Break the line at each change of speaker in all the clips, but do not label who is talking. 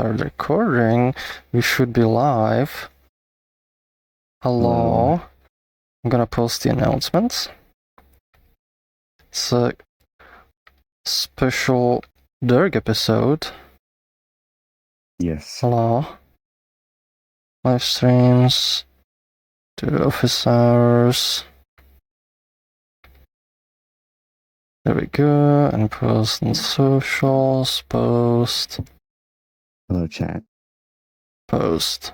start recording. We should be live. Hello. I'm gonna post the announcements. It's a special Derg episode.
Yes.
Hello. Live streams. To office hours. There we go. And post on socials. Post.
Hello, chat.
Post.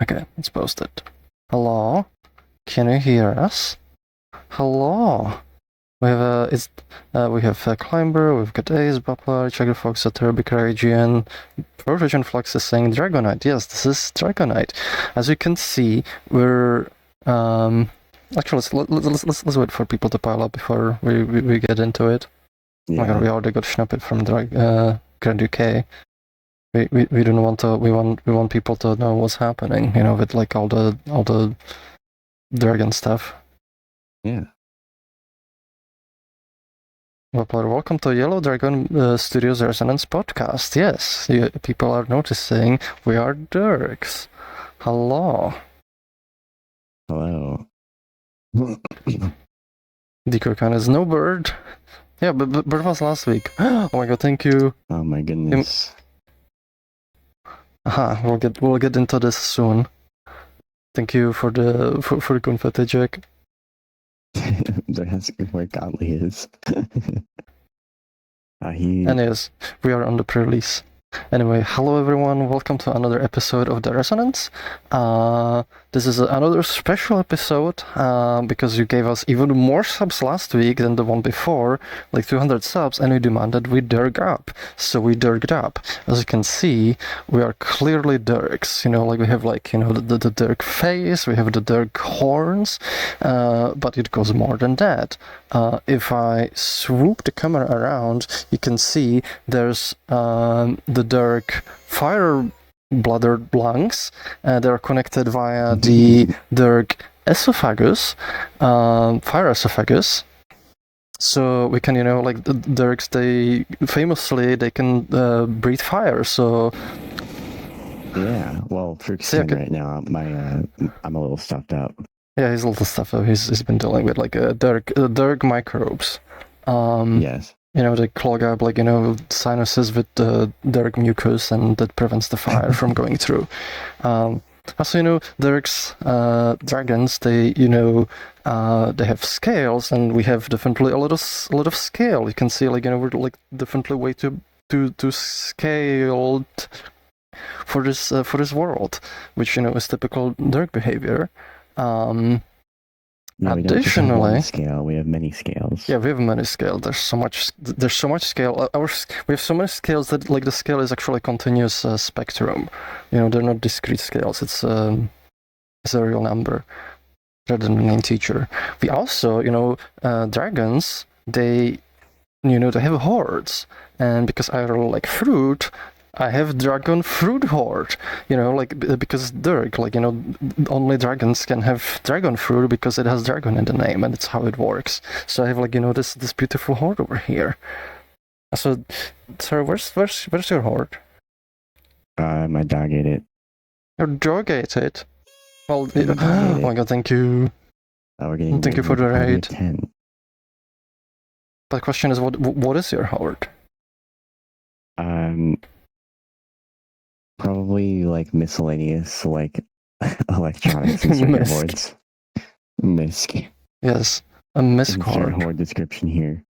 Okay, it's posted. Hello? Can you hear us? Hello? We have Climber, we've got Ace, Buckler, Checker Fox, Arabic Region, Protogen Flux is saying Dragonite. Yes, this is Dragonite. As you can see, we're actually let's wait for people to pile up before we get into it.
Yeah.
Oh my god, we already got Schnappet from Grand UK. We don't want to. We want people to know what's happening. You know, with like all the dragon stuff.
Yeah.
Welcome to Yellow Dragon Studios Resonance podcast. Yes, people are noticing we are Dirks. Hello.
Hello.
Decoy is no bird. Yeah, but bird was last week. Oh my god, thank you.
Oh my goodness.
Aha, we'll get into this soon. Thank you for the confetti, Jack.
They're asking where Godly is.
Anyways, we are on the pre-release. Anyway, hello everyone, welcome to another episode of The Resonance. This is another special episode because you gave us even more subs last week than the one before, like 200 subs, and we demanded we derg up. So we derged up. As you can see, we are clearly dergs. You know, like we have like, you know, the derg face, we have the derg horns, but it goes more than that. If I swoop the camera around, you can see there's the derg fire bladder lungs. They're connected via the derg esophagus, fire esophagus. So we can, you know, like the dergs, they can breathe fire. So
yeah, well, Froox right now, I'm a little stuffed up.
Yeah, he's a little stuffed up. He's been dealing with like derg microbes.
Yes.
You know, they clog up, like, you know, sinuses with the derg mucus, and that prevents the fire from going through. Also, you know, dergs, dragons, they, you know, they have scales, and we have definitely a lot of scale. You can see, like, you know, we're like definitely way too scaled for this world, which, you know, is typical derg behavior.
No, we don't just have one scale. We have many scales.
Yeah, we have many scales. There's so much scale. We have so many scales that like the scale is actually a continuous spectrum. You know, they're not discrete scales. It's a real number rather than an integer. We also, you know, dragons, they, you know, they have hordes, and because I really like fruit, I have dragon fruit horde, you know, like, because Dirk, like, you know, only dragons can have dragon fruit because it has dragon in the name, and it's how it works. So I have, like, you know, this beautiful horde over here. So, sir, where's your horde?
My dog ate it.
Your dog ate it? Well, oh my god, thank you. Thank you for the raid.
10.
The question is, what is your horde?
Probably like miscellaneous, like electronics and circuit boards. Misc.
Yes, a misc horde.
Horde description here.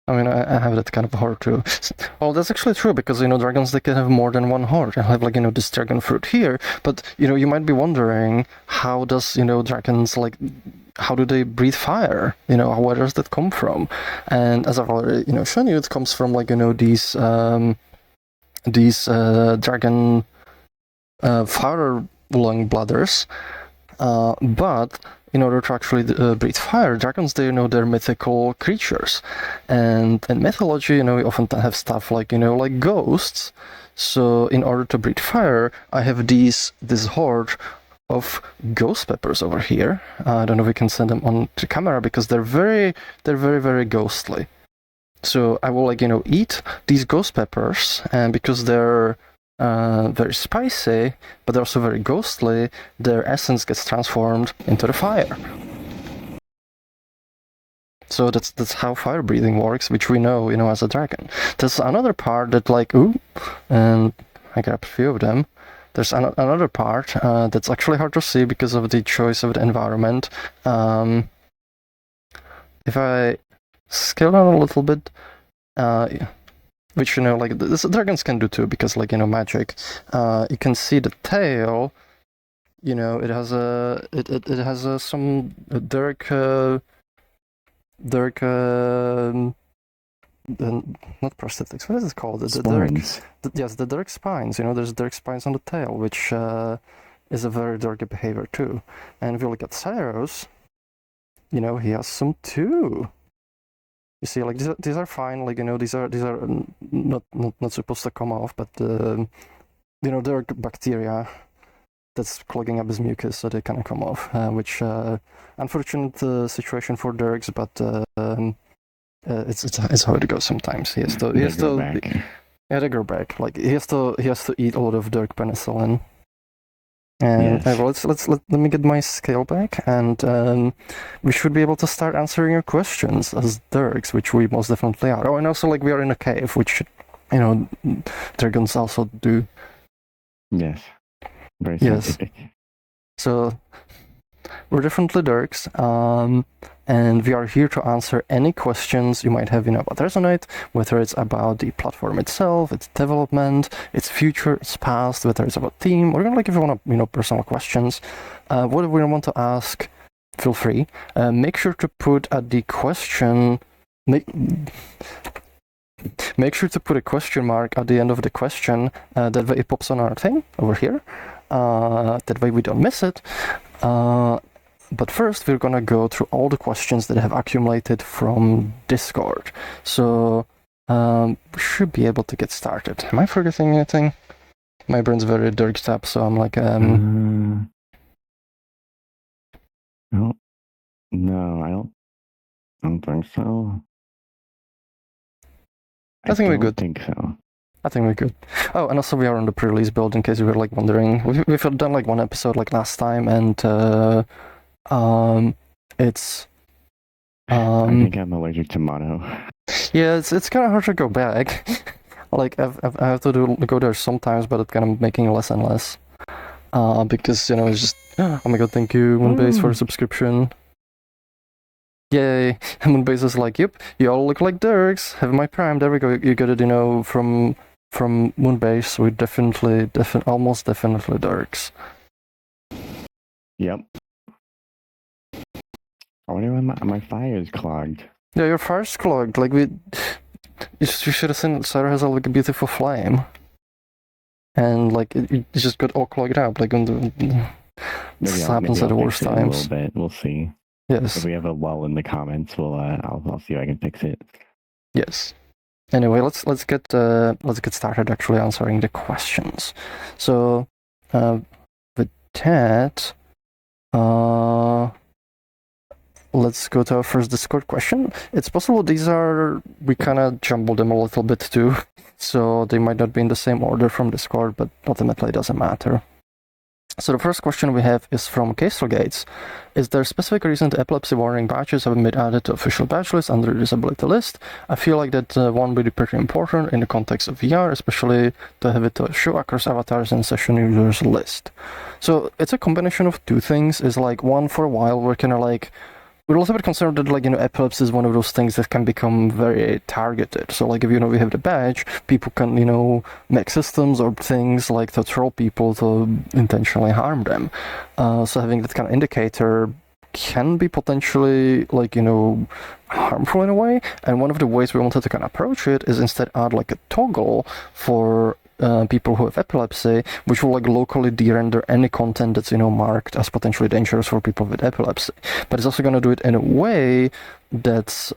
I mean, I have that kind of horde too. Well, that's actually true, because, you know, dragons, they can have more than one horde. I have, like, you know, this dragon fruit here, but, you know, you might be wondering, how does, you know, dragons, like, how do they breathe fire? You know, where does that come from? And as I've already, you know, shown you, it comes from, like, you know, these dragon fire lung bladders, but in order to actually breathe fire, dragons, they, you know, they're mythical creatures, and in mythology, you know, we often have stuff like, you know, like ghosts. So in order to breathe fire, I have this horde of ghost peppers over here. I don't know if we can send them on to camera, because they're very ghostly. So I will eat these ghost peppers, and because they're very spicy, but they're also very ghostly, their essence gets transformed into the fire. So that's how fire breathing works, which we know, as a dragon. There's another part that and I grab a few of them. There's another part that's actually hard to see because of the choice of the environment. If I scale down a little bit, which this dragons can do too, because magic. You can see the tail. It has some dark not prosthetics. What is it called? The dark spines. There's dark spines on the tail, which is a very dark behavior too. And if you look at Cyrus, he has some too. You see, these are fine. These are not supposed to come off, but there are bacteria that's clogging up his mucus, so they kind of come off. Which unfortunate situation for Dirks, but it's how it goes sometimes. He has to they grow back. He has to eat a lot of Dirk penicillin. And yes. Let me get my scale back, and we should be able to start answering your questions as Dirks, which we most definitely are. Oh, and also we are in a cave, which dragons also do.
Yes. Very scientific.
Yes. So we're definitely Dirks, and we are here to answer any questions you might have about Resonite, whether it's about the platform itself, its development, its future, its past, whether it's about theme, or if you want to, personal questions, whatever you want to ask, feel free. Make sure to put at the question. Make sure to put a question mark at the end of the question. That way it pops on our thing over here. That way we don't miss it. But first, we're gonna go through all the questions that have accumulated from Discord. So we should be able to get started. Am I forgetting anything? My brain's very dirked up, so I'm
No, I don't think so.
I think we're good.
I think so.
I think we're good. Oh, and also we are on the pre-release build, in case you were wondering. We've done one episode last time, and it's
I think I'm allergic to mono.
Yeah, it's kind of hard to go back. I have to go there sometimes, but it's kind of making less and less. Because it's just, oh my god, thank you Moonbase for a subscription. Yay! Moonbase is yep, you all look like Dirks. Have my prime. There we go. You got it, from Moonbase. We definitely, almost definitely Dirks.
Yep. I wonder why my fire is clogged.
Yeah, your fire's clogged. You should have seen Sarah has a beautiful flame, and it just got all clogged up. This happens at the worst times.
A little bit. We'll see.
Yes.
If we have a lull in the comments, I'll see if I can fix it.
Yes. Anyway, let's get started actually answering the questions. So, with that, let's go to our first Discord question. It's possible we kind of jumbled them a little bit too, so they might not be in the same order from Discord, but ultimately it doesn't matter. So the first question we have is from Castle Gates. Is there a specific reason the epilepsy warning badges have been added to official badge list under the disability list? I feel like that one would be pretty important in the context of VR, especially to have it show across avatars and session users list. So it's a combination of two things. Is one, for a while we're kind of we're also a bit concerned that epilepsy is one of those things that can become very targeted. So if we have the badge, people can make systems or things to troll people to intentionally harm them. So having that kind of indicator can be potentially harmful in a way. And one of the ways we wanted to kind of approach it is instead add a toggle for people who have epilepsy, which will locally de-render any content that's marked as potentially dangerous for people with epilepsy. But it's also going to do it in a way that's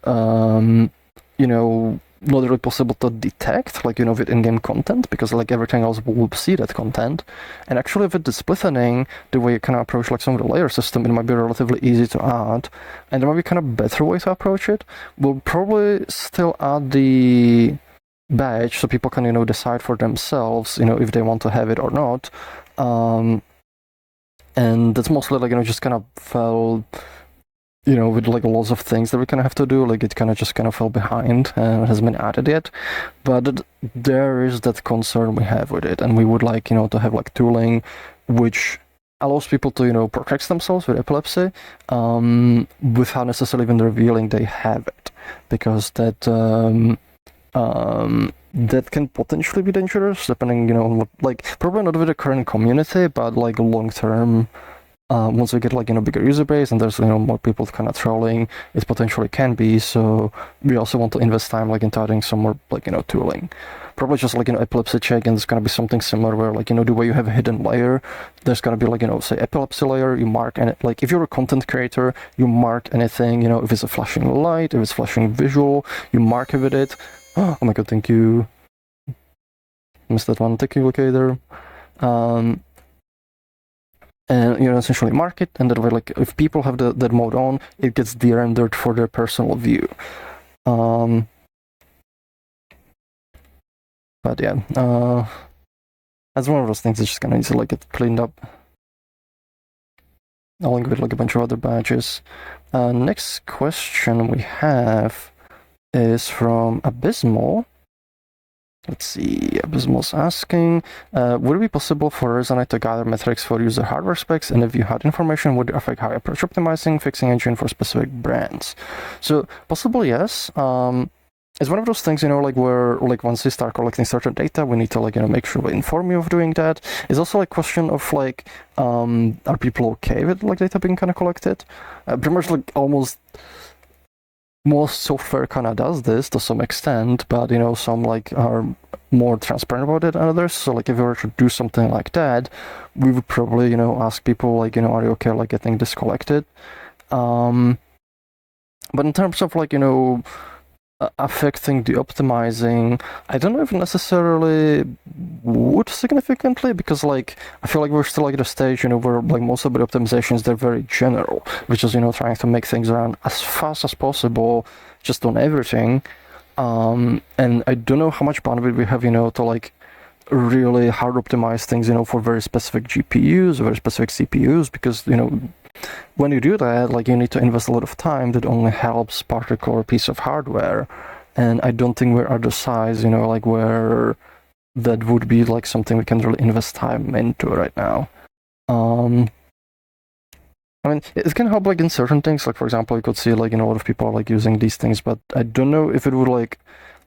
not really possible to detect, like, with in-game content, because like everything else will see that content. And actually with the split thinning, the way you kind of approach like some of the layer system, it might be relatively easy to add, and there might be kind of better way to approach it. We'll probably still add the badge so people can, decide for themselves, if they want to have it or not. And that's mostly like, just kind of fell, with like lots of things that we kind of have to do, like it kind of just fell behind and hasn't been added yet. But there is that concern we have with it, and we would like, to have like tooling which allows people to, protect themselves with epilepsy, without necessarily even revealing they have it, because that that can potentially be dangerous, depending, on what, like, probably not with the current community, but like long term, once we get like, bigger user base and there's, more people kind of trolling, it potentially can be. So we also want to invest time like into adding some more like, tooling. Probably just like, epilepsy check, and it's gonna be something similar where like, the way you have a hidden layer, there's gonna be like, say epilepsy layer, you mark, and like if you're a content creator, you mark anything, if it's a flashing light, if it's flashing visual, you mark it with it. Oh my god, thank you. Missed that one. Thank you, locator. And essentially mark it, and that way, like, if people have that mode on, it gets de-rendered for their personal view. But yeah, that's one of those things that's just gonna need to like get cleaned up, along with like a bunch of other badges. Next question we have is from Abysmal. Let's see, Abysmal's asking, would it be possible for Resonite to gather metrics for user hardware specs, and if you had information, would it affect how you approach optimizing, fixing engine for specific brands? So, possibly yes. It's one of those things, like where, like once we start collecting certain data, we need to like, make sure we inform you of doing that. It's also like question of like, are people okay with like data being kind of collected? Pretty much like almost most software kind of does this to some extent, but some like are more transparent about it than others. So like if we were to do something like that, we would probably ask people like are you okay like getting this collected? But in terms of like affecting the optimizing, I don't know if it necessarily would significantly, because like I feel like we're still like at a stage where like most of the optimizations, they're very general, which is trying to make things run as fast as possible, just on everything. And I don't know how much bandwidth we have to like really hard optimize things for very specific GPUs, very specific CPUs, because when you do that, like you need to invest a lot of time that only helps particular piece of hardware, and I don't think we're at the size, like where that would be like something we can really invest time into right now. I mean, it can help like in certain things, like for example, you could see like a lot of people are like using these things, but I don't know if it would like,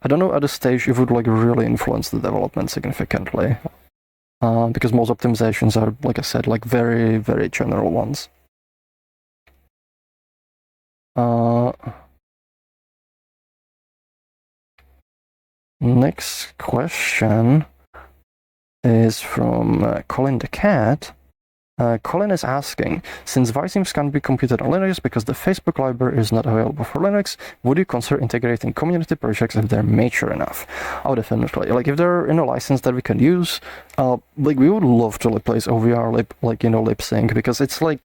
I don't know at this stage if it would like really influence the development significantly, because most optimizations are, like I said, like very, very general ones. Next question is from Colin the Cat. Colin is asking, since Viseams can't be computed on Linux because the Facebook library is not available for Linux, would you consider integrating community projects if they're mature enough? Oh, definitely. Like if they're in a license that we can use, like we would love to replace OVR lip sync, because it's like,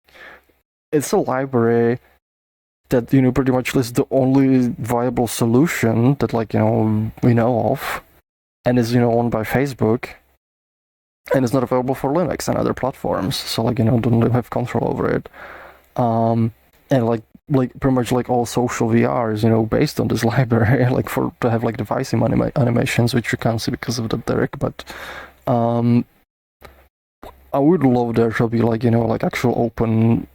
it's a library that pretty much is the only viable solution that like we know of, and is owned by Facebook, and it's not available for Linux and other platforms, so like don't have control over it. And like pretty much like all social VR is based on this library, like to have like the Viseam animations, which you can't see because of the Derek, but I would love there to be like like actual open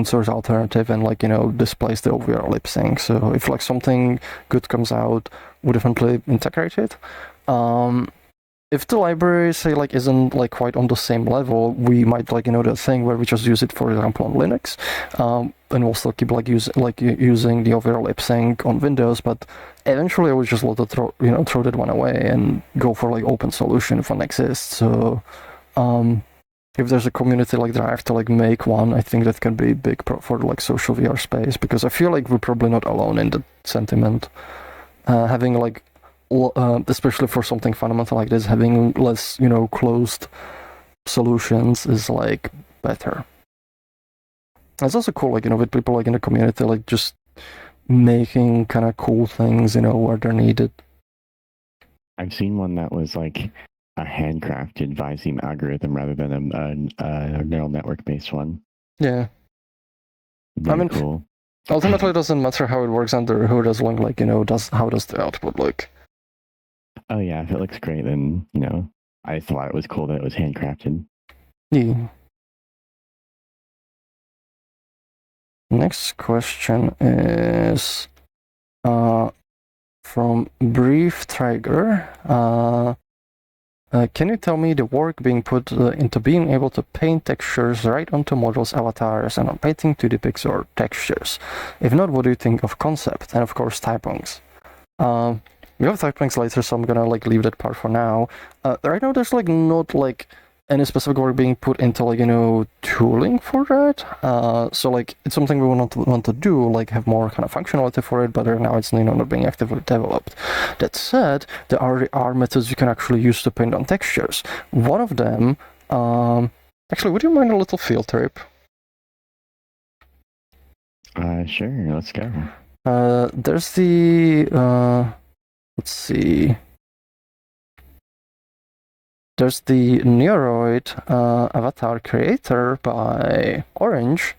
source alternative, and like displace the OVR lip sync. So if like something good comes out, we'll definitely integrate it. If the library say like isn't like quite on the same level, we might like the thing where we just use it, for example, on Linux, and we'll still keep like using the OVR lip sync on Windows. But eventually I would just throw that one away and go for like open solution if one exists. So if there's a community like drive to like make one, I think that can be big for like social VR space, because I feel like we're probably not alone in the sentiment. Having like especially for something fundamental like this, having less, closed solutions is like better. It's also cool, like, with people like in the community, like just making kind of cool things, where they're needed.
I've seen one that was like a handcrafted Viseme algorithm rather than a neural network based one.
Yeah.
Very cool.
Ultimately, it doesn't matter how it works under who does link, like, how does the output look?
Oh yeah, if it looks great, then, I thought it was cool that it was handcrafted.
Yeah. Next question is from Brief Tiger. Can you tell me the work being put into being able to paint textures right onto models' avatars and on painting 2D pixel textures? If not, what do you think of concept? And of course, typings. We have typings later, so I'm gonna like leave that part for now. Right now, there's like not like any specific work being put into like tooling for that. So like it's something we want to do, like have more kind of functionality for it, but right now it's not being actively developed. That said, there already are methods you can actually use to paint on textures. One of them, actually, would you mind a little field trip?
Sure, let's go.
There's the let's see. There's the Neuroid avatar creator by Orange,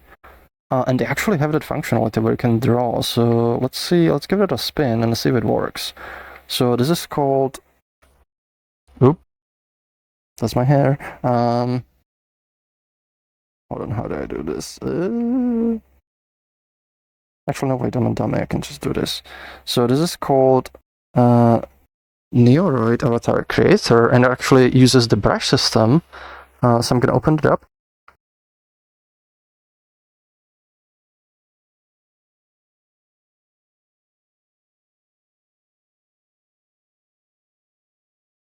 and they actually have that functionality where you can draw. So let's see, let's give it a spin and see if it works. So this is called, oop, that's my hair. Hold on, how do I do this? Actually, no, wait, I'm a dummy, I can just do this. So this is called Neuroid avatar creator, and it actually uses the brush system. So I'm gonna open it up.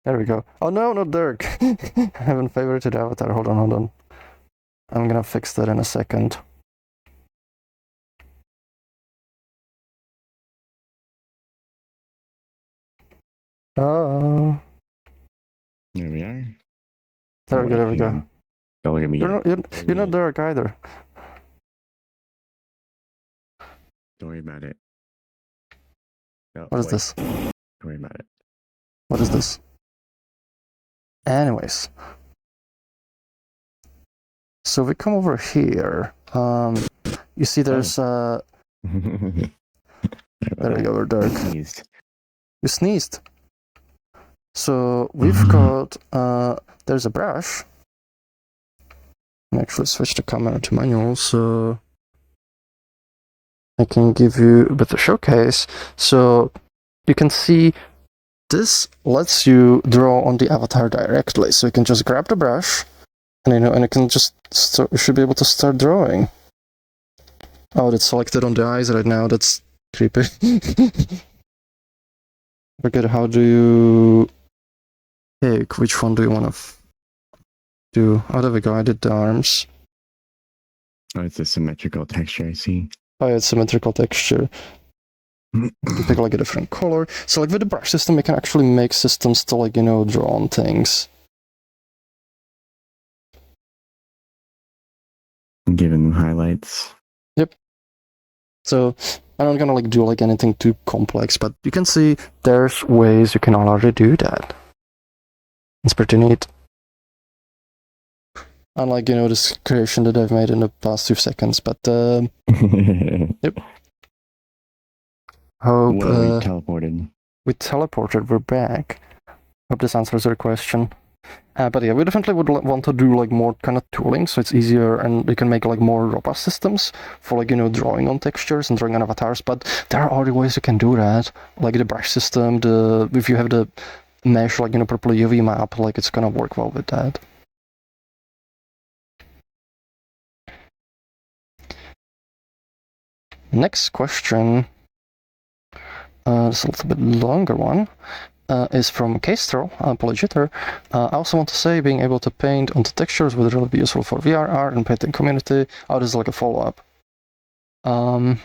There we go. Oh no, not Dirk. I haven't favorited avatar. Hold on. I'm gonna fix that in a second. Oh.
There we are.
There we go.
Don't look at me.
You're not Dirk either.
Don't worry about it. No,
What is this?
Don't worry about it.
What is this? Anyways. So we come over here. You see there's there we go, we're Dirk. You sneezed. So we've got there's a brush. I'll actually switch the camera to manual so I can give you a better showcase. So you can see this lets you draw on the avatar directly. So you can just grab the brush and and you can just you should be able to start drawing. Oh, that's selected on the eyes right now. That's creepy. Forget how do you pick which one do you want to do? Oh, there we go. I did the arms.
Oh, it's a symmetrical texture, I see.
Oh, yeah, it's symmetrical texture. You pick like a different color. So like with the brush system, you can actually make systems to like, draw on things.
Giving them highlights.
Yep. So I'm not gonna like do like anything too complex, but you can see there's ways you can already do that. It's pretty neat. Unlike, this creation that I've made in the past 2 seconds, but yep. Hope
we teleported.
We teleported, we're back. Hope this answers your question. But yeah, we definitely would want to do like more kind of tooling, so it's easier and you can make like more robust systems for like, drawing on textures and drawing on avatars, but there are other ways you can do that, like the brush system, if you have the mesh, like, properly UV map, like it's gonna work well with that. Next question, it's a little bit longer one, is from Kestrel, Polyjitter. I also want to say being able to paint onto textures would really be useful for VR art and painting community. Oh, this is like a follow-up. I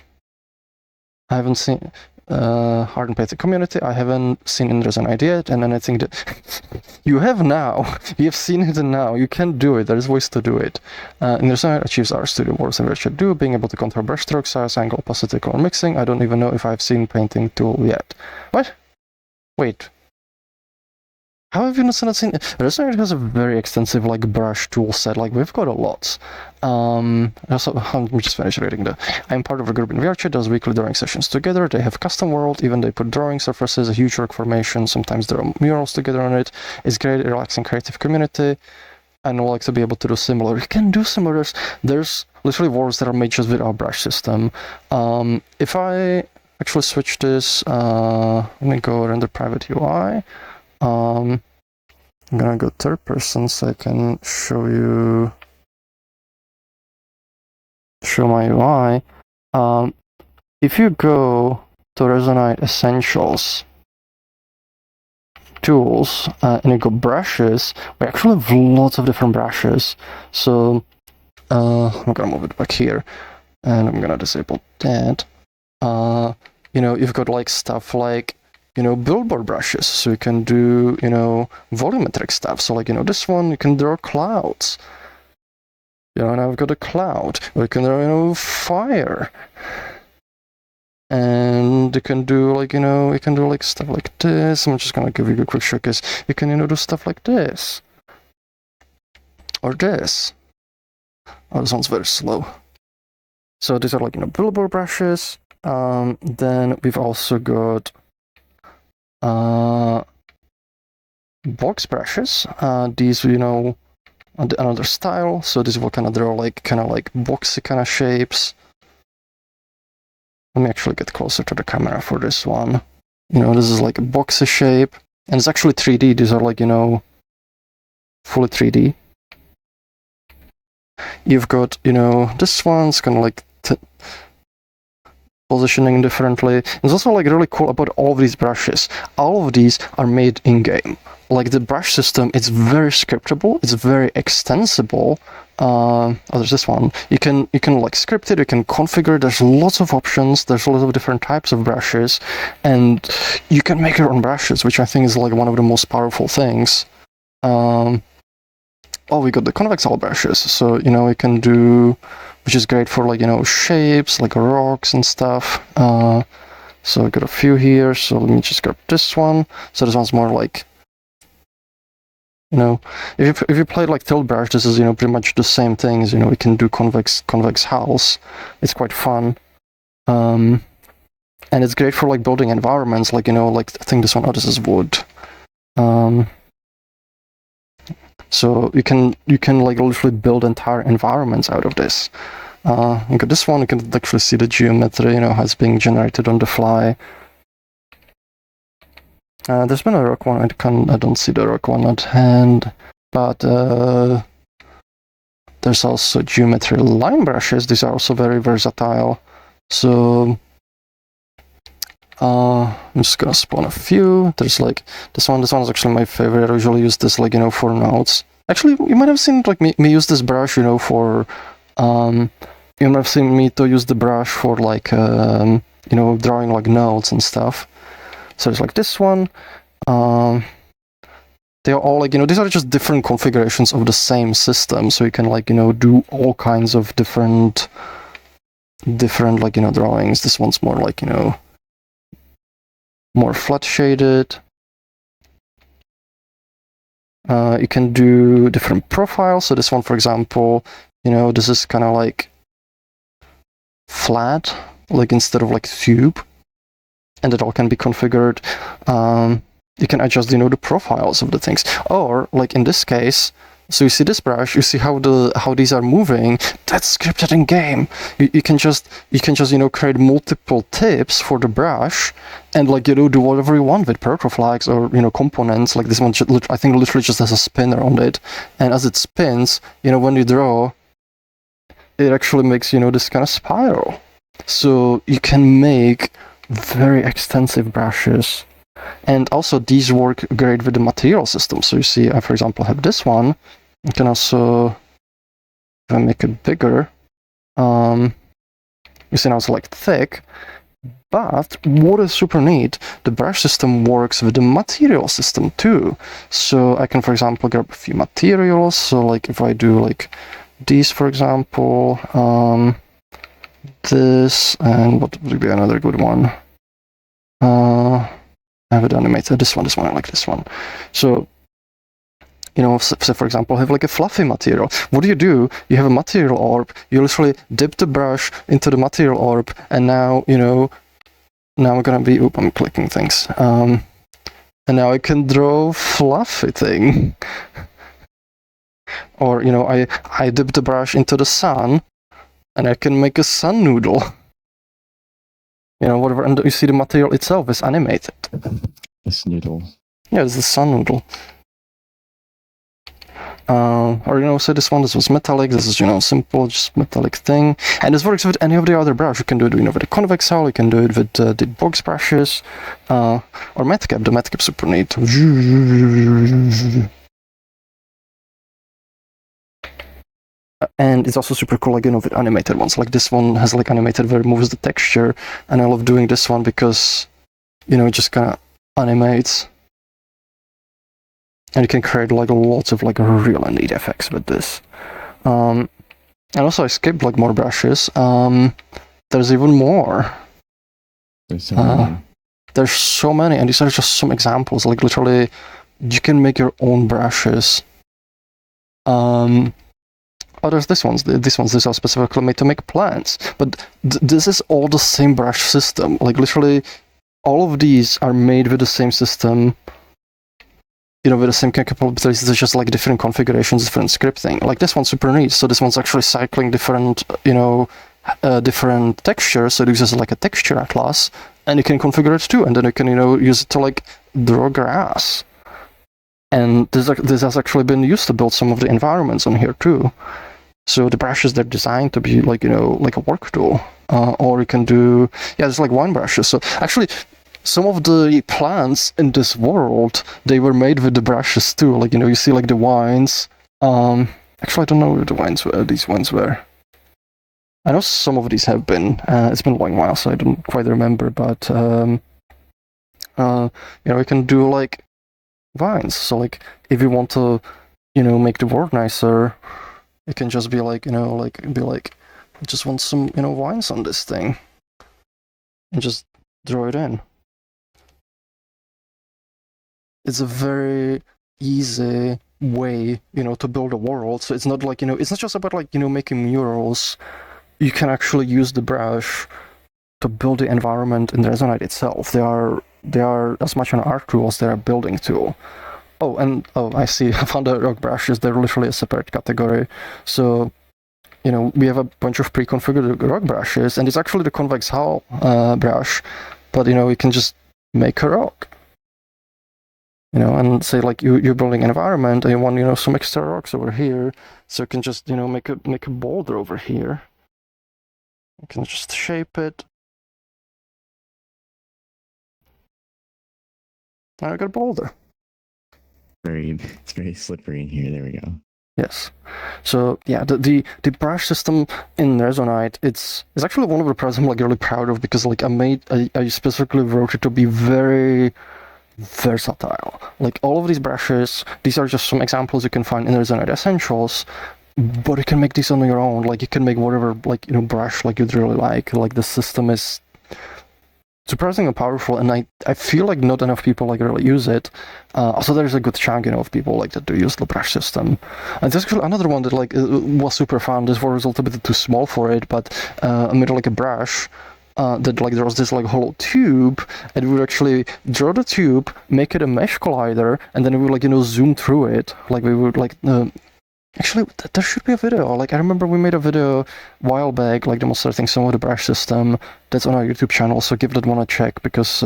haven't seen... hard and paid community. I haven't seen in Resonite yet, and then I think that you have now. You have seen it now. You can do it. There is ways to do it. In Resonite achieves our studio works and should do, being able to control brush stroke size, angle, opacity, color mixing. I don't even know if I've seen painting tool yet. What? Wait. How have you not seen? Resonite has a very extensive like brush tool set. Like we've got a lot. Also, let me just finish reading the. I'm part of a group in VRChat does weekly drawing sessions together. They have custom world. Even they put drawing surfaces, a huge work formation. Sometimes there are murals together on it. It's great, relaxing, creative community. And I like to be able to do similar. You can do similar. There's literally worlds that are made just with our brush system. If I actually switch this, let me go render private UI. I'm gonna go third person so I can show my UI. If you go to Resonite Essentials Tools and you go brushes, we actually have lots of different brushes. So I'm gonna move it back here and I'm gonna disable that. You've got like stuff like billboard brushes, so you can do, volumetric stuff. So like, this one, you can draw clouds. And I've got a cloud. Or you can draw, fire. And you can do like, you can do like stuff like this. I'm just gonna give you a quick showcase. You can, do stuff like this. Or this. Oh, this one's very slow. So these are like, billboard brushes. Then we've also got box brushes. These, another style. So this will kind of draw like boxy kind of shapes. Let me actually get closer to the camera for this one. This is like a boxy shape, and it's actually 3D. These are like fully 3D. You've got this one's kind of like positioning differently. It's also like really cool about all of these brushes. All of these are made in-game. Like the brush system, it's very scriptable, it's very extensible. There's this one. You can like script it, you can configure, there's lots of options, there's lots of different types of brushes, and you can make your own brushes, which I think is like one of the most powerful things. We got the convex hull brushes, so you can do, which is great for like shapes like rocks and stuff. So I got a few here, so let me just grab this one. So this one's more like, if you played like tilt brush, this is pretty much the same things. We can do convex hulls. It's quite fun, and it's great for like building environments. Like like I think this one, this is wood. So you can like literally build entire environments out of this. You got this one. You can actually see the geometry, how it's being generated on the fly. There's been a rock one. I don't see the rock one at hand, but there's also geometry line brushes. These are also very versatile. So I'm just gonna spawn a few. There's like this one. This one is actually my favorite. I usually use this like for notes. Actually, you might have seen like me use this brush, for you might have seen me to use the brush for like drawing like notes and stuff. So it's like this one. They are all like these are just different configurations of the same system. So you can like do all kinds of different like drawings. This one's more like more flat shaded. You can do different profiles. So this one, for example, this is kind of like flat, like instead of like tube, and it all can be configured. You can adjust, the profiles of the things. Or like in this case, so you see this brush, you see how these are moving. That's scripted in game. You can just create multiple tips for the brush, and like do whatever you want with proto flags or components. Like this one, I think literally just has a spinner on it, and as it spins, when you draw, it actually makes this kind of spiral. So you can make very extensive brushes. And also these work great with the material system. So you see, I for example have this one. You can also, if I make it bigger, you see now it's like thick. But what is super neat, the brush system works with the material system too. So I can, for example, grab a few materials. So like if I do like these, for example, this, and what would be another good one? I have it animated. This one, I like this one. So, you know, say for example, have like a fluffy material. What do? You have a material orb, you literally dip the brush into the material orb, and now, you know, now we're gonna be, I'm clicking things. And now I can draw fluffy thing. Or, you know, I dip the brush into the sun, and I can make a sun noodle. You know, whatever, and you see the material itself is animated.
This noodle.
Yeah, it's the sun noodle. Or, you know, say this was metallic, this is, you know, simple, just metallic thing. And this works with any of the other brush. You can do it, you know, with a convex hull, you can do it with the box brushes, or Metcap. The Metcap's super neat. And it's also super cool, like, you know, with animated ones. Like this one has like animated where it moves the texture, and I love doing this one because, you know, it just kind of animates. And you can create like lots of like really neat effects with this. And also I skipped like more brushes. There's even more.
There's so many.
There's so many, and these are just some examples. Like literally, you can make your own brushes. Oh, there's this ones. These are specifically made to make plants. But this is all the same brush system. Like literally, all of these are made with the same system. You know, with the same capabilities, it's just like different configurations, different scripting. Like this one's super neat. So this one's actually cycling different, you know, different textures. So it uses like a texture atlas, and you can configure it too. And then you can, you know, use it to like draw grass. And this has actually been used to build some of the environments on here too. So the brushes, they're designed to be like, you know, like a work tool. Or you can do, yeah, it's like wine brushes. So actually, some of the plants in this world, they were made with the brushes too. Like, you know, you see like the wines. Actually, I don't know where these wines were. I know some of these have been. It's been a long while, so I don't quite remember. But, you know, you can do like vines. So like, if you want to, you know, make the world nicer, it can just be like, you know, like, I just want some, you know, vines on this thing. And just draw it in. It's a very easy way, you know, to build a world. So it's not like, you know, it's not just about like, you know, making murals. You can actually use the brush to build the environment in Resonite itself. They are as much an art tool as they're a building tool. Oh, and I see, I found the rock brushes. They're literally a separate category. So, you know, we have a bunch of pre-configured rock brushes, and it's actually the convex hull brush, but, you know, you can just make a rock. You know, and say like you're building an environment and you want, you know, some extra rocks over here, so you can just, you know, make a boulder over here. You can just shape it. Now I got a boulder.
It's very slippery in here. There we go.
Yes. So yeah, the brush system in Resonite, it's actually one of the projects I'm like really proud of, because like I specifically wrote it to be very versatile. Like all of these brushes, these are just some examples you can find in Resonite Essentials, but you can make these on your own. Like you can make whatever, like, you know, brush like you'd really like. Like the system is surprisingly powerful, and I feel like not enough people like really use it. Also, there's a good chunk, you know, of people like that do use the brush system. And there's actually another one that like was super fun. This was a little bit too small for it, but I made like a brush that like there was this like hollow tube, and we would actually draw the tube, make it a mesh collider, and then we would like, you know, zoom through it. Like we would like actually there should be a video. Like I remember we made a video a while back, like demonstrating some of the brush system. That's on our YouTube channel, so give that one a check, because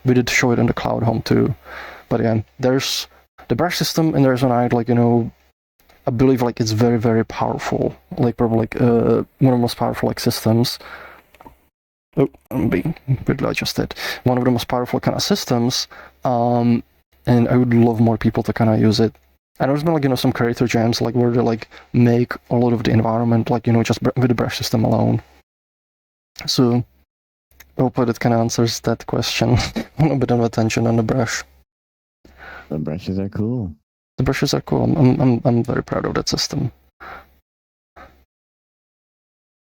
we did show it in the Cloud Home too. But yeah, there's the brush system in Resonite. Like, you know, I believe like it's very, very powerful. Like probably like one of the most powerful like systems. Oh, I'm being weirdly adjusted. One of the most powerful kind of systems, and I would love more people to kind of use it. And there's been like, you know, some creator jams like where they like make a lot of the environment like, you know, just with the brush system alone. So hopefully that kind of answers that question. A little bit of attention on the brush.
The brushes are cool.
The brushes are cool. I'm very proud of that system.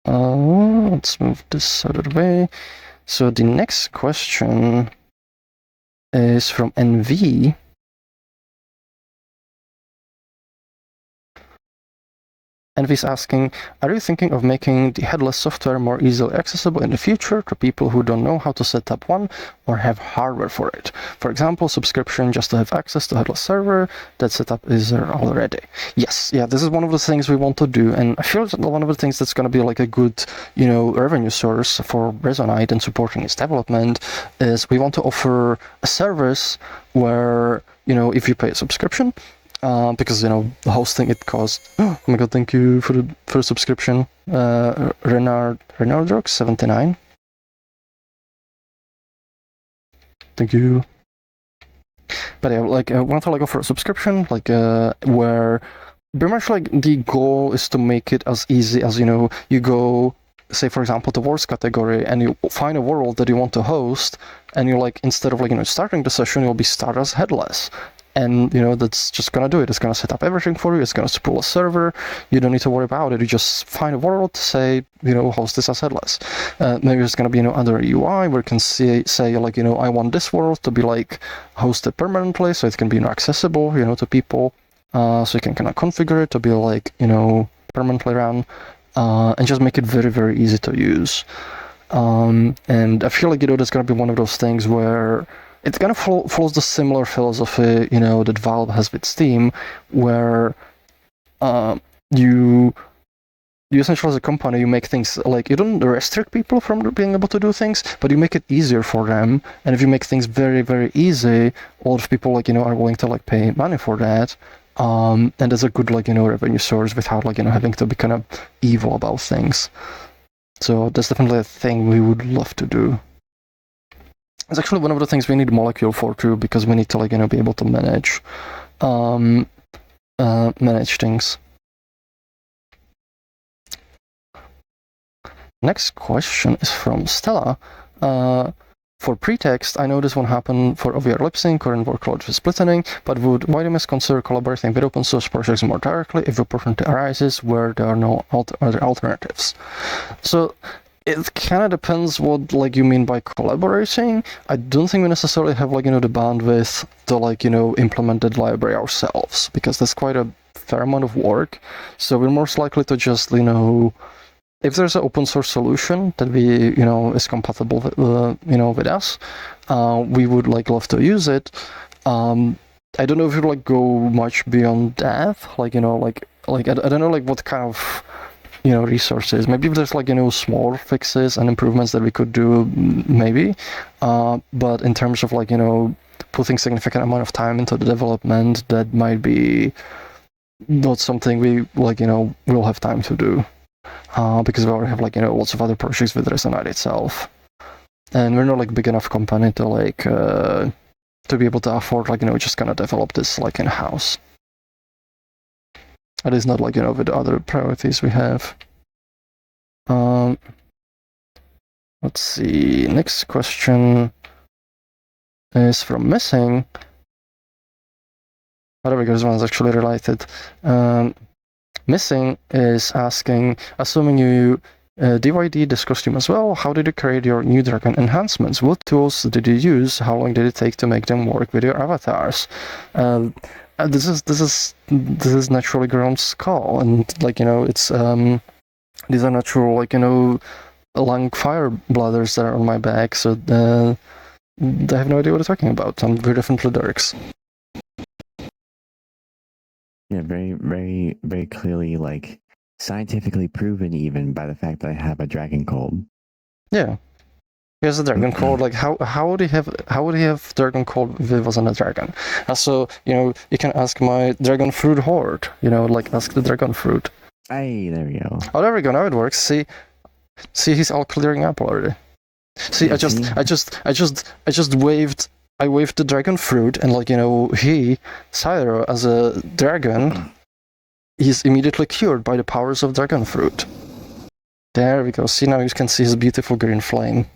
Let's move this out of the way. So the next question is from NV. NV's asking, are you thinking of making the headless software more easily accessible in the future to people who don't know how to set up one or have hardware for it? For example, subscription just to have access to headless server. That setup is there already. Yes, yeah, this is one of the things we want to do, and I feel that one of the things that's going to be like a good, revenue source for Resonite and supporting its development is we want to offer a service where, if you pay a subscription, because the hosting it costs. Oh my god! Thank you for the subscription, Renard Rocks 79. Thank you. But yeah, I want to offer a subscription, where pretty much the goal is to make it as easy as you go, say for example, the worlds category, and you find a world that you want to host, and you instead of starting the session, you'll be start as headless. And that's just gonna do it. It's gonna set up everything for you. It's gonna spool a server. You don't need to worry about it. You just find a world, say host this as headless. Maybe there's gonna be other UI where you can say I want this world to be hosted permanently, so it can be accessible to people. So you can kind of configure it to be permanently run, and just make it very, very easy to use. And I feel like that's gonna be one of those things where it kind of follows the similar philosophy, that Valve has with Steam, where you essentially as a company, you make things you don't restrict people from being able to do things, but you make it easier for them. And if you make things very, very easy, a lot of people are willing to pay money for that. And there's a good revenue source without having to be kind of evil about things. So that's definitely a thing we would love to do. It's actually one of the things we need Molecule for too, because we need to be able to manage things. Next question is from Stella. For pretext, I know this won't happen for OVR lip sync or in workload with splitting, but would YDMS consider collaborating with open source projects more directly if the opportunity arises where there are no other alternatives? So it kind of depends what you mean by collaborating. I don't think we necessarily have the bandwidth to implement that library ourselves, because that's quite a fair amount of work. So we're most likely to just if there's an open source solution that we is compatible with with us, we would love to use it. I don't know if you go much beyond that. I don't know what kind of resources. Maybe if there's small fixes and improvements that we could do, maybe. But in terms of putting significant amount of time into the development, that might be not something we will have time to do. Because we already have lots of other projects with Resonite itself, and we're not big enough company to to be able to afford just gonna develop this in house. That is not with the other priorities we have. Let's see. Next question is from Missing. Oh, there we go. This one's actually related. Missing is asking, assuming you DYD this costume as well, how did you create your new dragon enhancements? What tools did you use? How long did it take to make them work with your avatars? This is naturally grown skull, and it's these are natural lung fire bladders that are on my back, so I have no idea what you're talking about. We're definitely Dirks.
Yeah, very, very, very clearly, scientifically proven even by the fact that I have a dragon cold.
Yeah, he has a dragon cold. How would he have dragon cold if he wasn't a dragon? So you can ask my dragon fruit horde. Ask the dragon fruit.
Hey, there we go.
Oh, there we go. Now it works. See, he's all clearing up already. See, I just waved. I waved the dragon fruit, and Syro, as a dragon, he's immediately cured by the powers of dragon fruit. There we go. See, now you can see his beautiful green flame.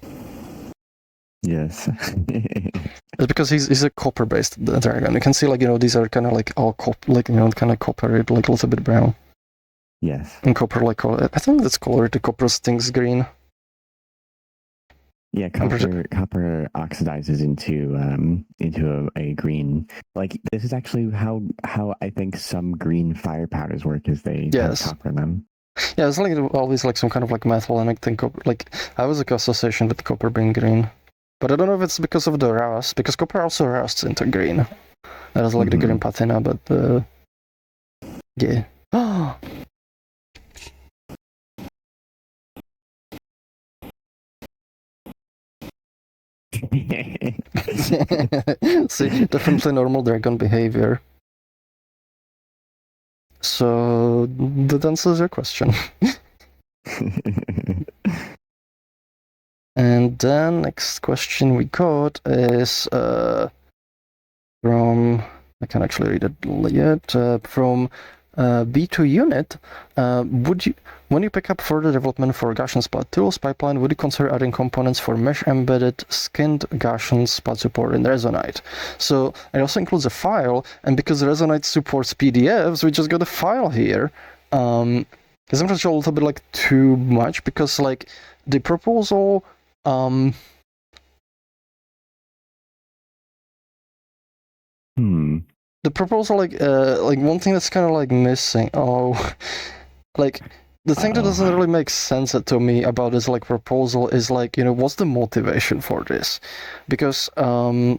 Yes.
It's because he's a copper-based dragon. You can see like these are kind of like all like kind of coppery, like a little bit brown.
Yes.
And copper like I think that's colored. The copper stings green.
Yeah, copper oxidizes into a green. Like this is actually how I think some green fire powders work. Is they have copper in them.
Yeah, it's like always like some kind of like metal, and I think like I was a association with copper being green, but I don't know if it's because of the rust, because copper also rusts into green. That is like the green patina, but yeah. See, definitely normal dragon behavior. So that answers your question. And then next question we got is from, I can't actually read it yet, from B2 Unit. When you pick up further development for Gaussian splat tools pipeline, would you consider adding components for mesh embedded skinned Gaussian splat support in Resonite? So it also includes a file, and because Resonite supports PDFs, we just got a file here. It's actually a little bit like too much, because like the proposal the proposal, like one thing that's kind of like missing. Like the thing that doesn't really make sense to me about this like proposal is like what's the motivation for this? Because like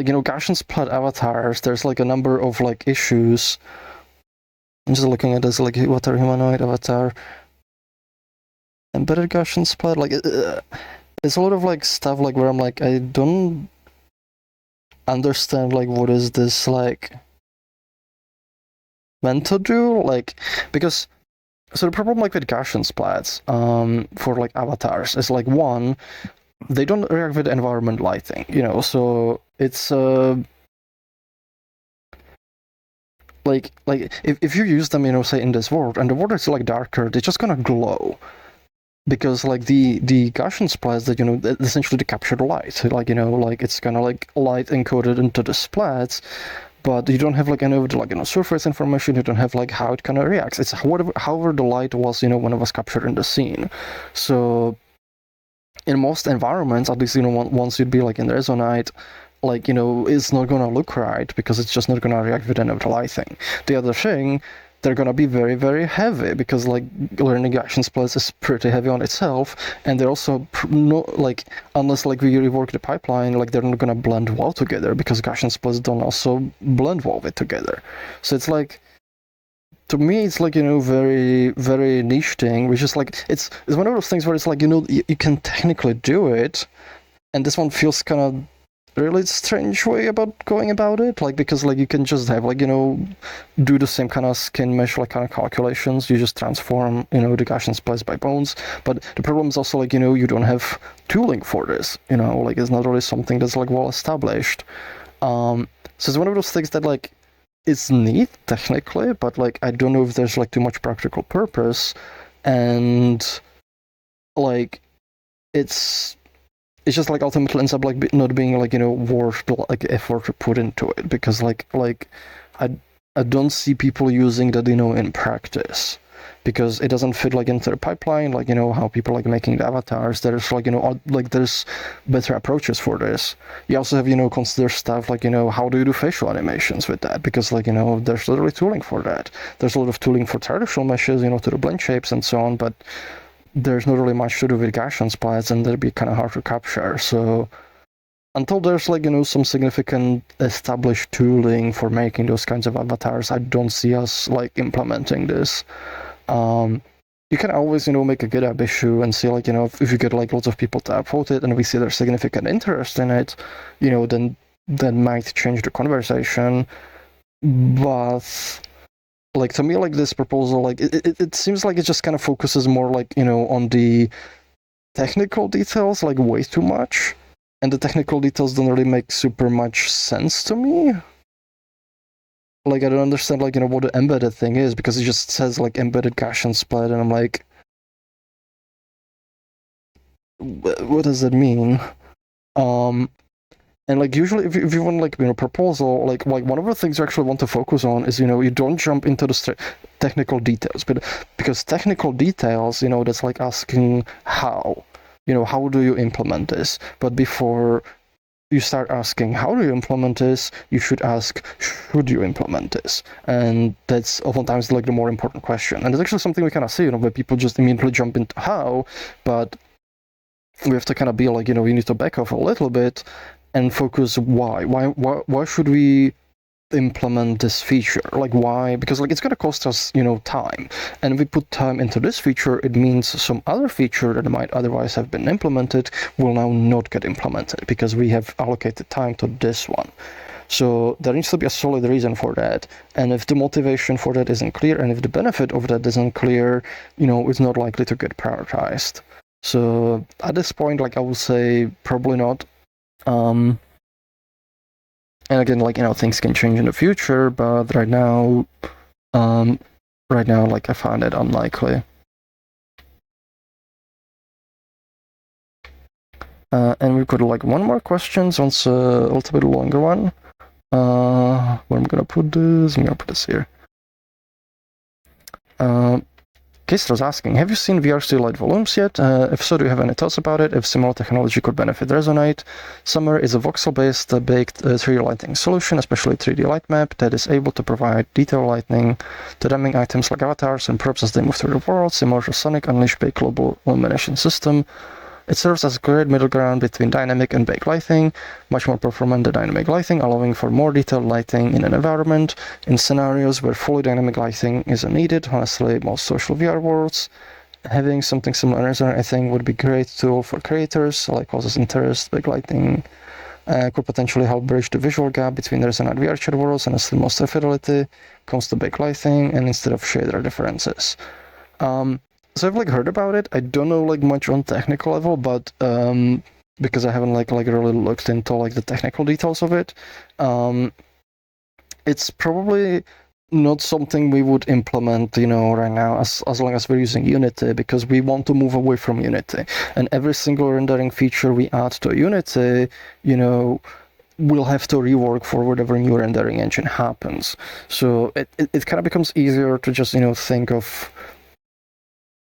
Gaussian splat avatars, there's like a number of like issues. I'm just looking at this like avatar humanoid avatar embedded Gaussian splat. Like it's a lot of like stuff like where I'm like I don't understand like what is this like meant to do, like because so the problem like with Gaussian splats for like avatars is like one, they don't react with environment lighting, so it's like if you use them say in this world and the world is like darker, they're just gonna glow. Because like the Gaussian splats that essentially they capture the light, like like it's kind of like light encoded into the splats, but you don't have like any of the like surface information. You don't have like how it kind of reacts. It's however the light was when it was captured in the scene. So in most environments, at least once you'd be like in the Resonite, like it's not gonna look right because it's just not gonna react with any of the lighting. The other thing, they're gonna be very, very heavy because like learning Gaussian splats is pretty heavy on itself, and they're also not like, unless like we rework the pipeline, like they're not gonna blend well together because Gaussian splats don't also blend well with together. So it's like, to me, it's like very, very niche thing, which is like it's one of those things where it's like you can technically do it, and this one feels kind of really strange way about going about it, like because like you can just have like do the same kind of skin mesh like kind of calculations. You just transform the Gaussian splats by bones, but the problem is also like you don't have tooling for this. Like it's not really something that's like well established. So it's one of those things that like it's neat technically, but like I don't know if there's like too much practical purpose, and like it's just like ultimately ends up like not being like worth the like effort to put into it, because like I don't see people using that in practice, because it doesn't fit like into the pipeline, like how people like making the avatars. There's like like there's better approaches for this. You also have consider stuff like how do you do facial animations with that, because like there's literally tooling for that. There's a lot of tooling for traditional meshes to the blend shapes and so on, but there's not really much to do with Gaussian splats, and they'd be kind of hard to capture. So until there's like some significant established tooling for making those kinds of avatars, I don't see us like implementing this. You can always make a GitHub issue and see like if you get like lots of people to upvote it and we see there's significant interest in it, then that might change the conversation. But like to me, like this proposal, like it seems like it just kind of focuses more like on the technical details, like way too much, and the technical details don't really make super much sense to me. Like I don't understand like what the embedded thing is, because it just says like embedded Gaussian split, and I'm like what does that mean? And like usually, if you want like proposal, like one of the things you actually want to focus on is you don't jump into the technical details, but because technical details, that's like asking how, how do you implement this? But before you start asking how do you implement this, you should ask should you implement this, and that's oftentimes like the more important question. And it's actually something we kind of see, where people just immediately jump into how, but we have to kind of be like, we need to back off a little bit and focus why should we implement this feature? Like why? Because like it's going to cost us time, and if we put time into this feature, it means some other feature that might otherwise have been implemented will now not get implemented because we have allocated time to this one. So there needs to be a solid reason for that, and if the motivation for that isn't clear, and if the benefit of that isn't clear, it's not likely to get prioritized. So at this point, like I would say probably not. And again, like things can change in the future, but right now, like I find it unlikely. And we've got like one more question, so it's a little bit longer one. Where I'm gonna put this? I'm gonna put this here. Kestra's asking, have you seen VRC light volumes yet? If so, do you have any thoughts about it? If similar technology could benefit Resonite? Summer is a voxel-based baked 3D lighting solution, especially 3D light map, that is able to provide detail lighting to dimming items like avatars and props as they move through the world, similar to Sonic Unleashed baked global illumination system. It serves as a great middle ground between dynamic and baked lighting, much more performant than dynamic lighting, allowing for more detailed lighting in an environment, in scenarios where fully dynamic lighting isn't needed, honestly, most social VR worlds. Having something similar in Resonate, I think, would be a great tool for creators, like causes interest. Baked lighting could potentially help bridge the visual gap between the Resonate VR chat worlds, and as most fidelity comes to baked lighting, and instead of shader differences. So I've like heard about it. I don't know like much on technical level, but because I haven't like really looked into like the technical details of it, it's probably not something we would implement, right now as long as we're using Unity, because we want to move away from Unity. And every single rendering feature we add to Unity, we'll have to rework for whatever new rendering engine happens. So it kind of becomes easier to just think of.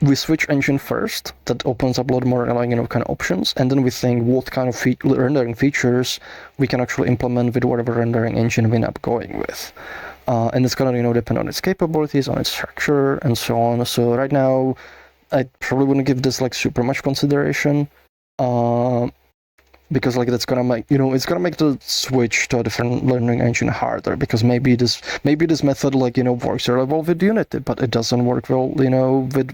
We switch engine first, that opens up a lot more kind of options, and then we think what kind of rendering features we can actually implement with whatever rendering engine we end up going with. And it's gonna depend on its capabilities, on its structure, and so on. So right now, I probably wouldn't give this like super much consideration. Because like that's gonna make it's gonna make the switch to a different learning engine harder, because maybe this method like works really well with Unity, but it doesn't work well with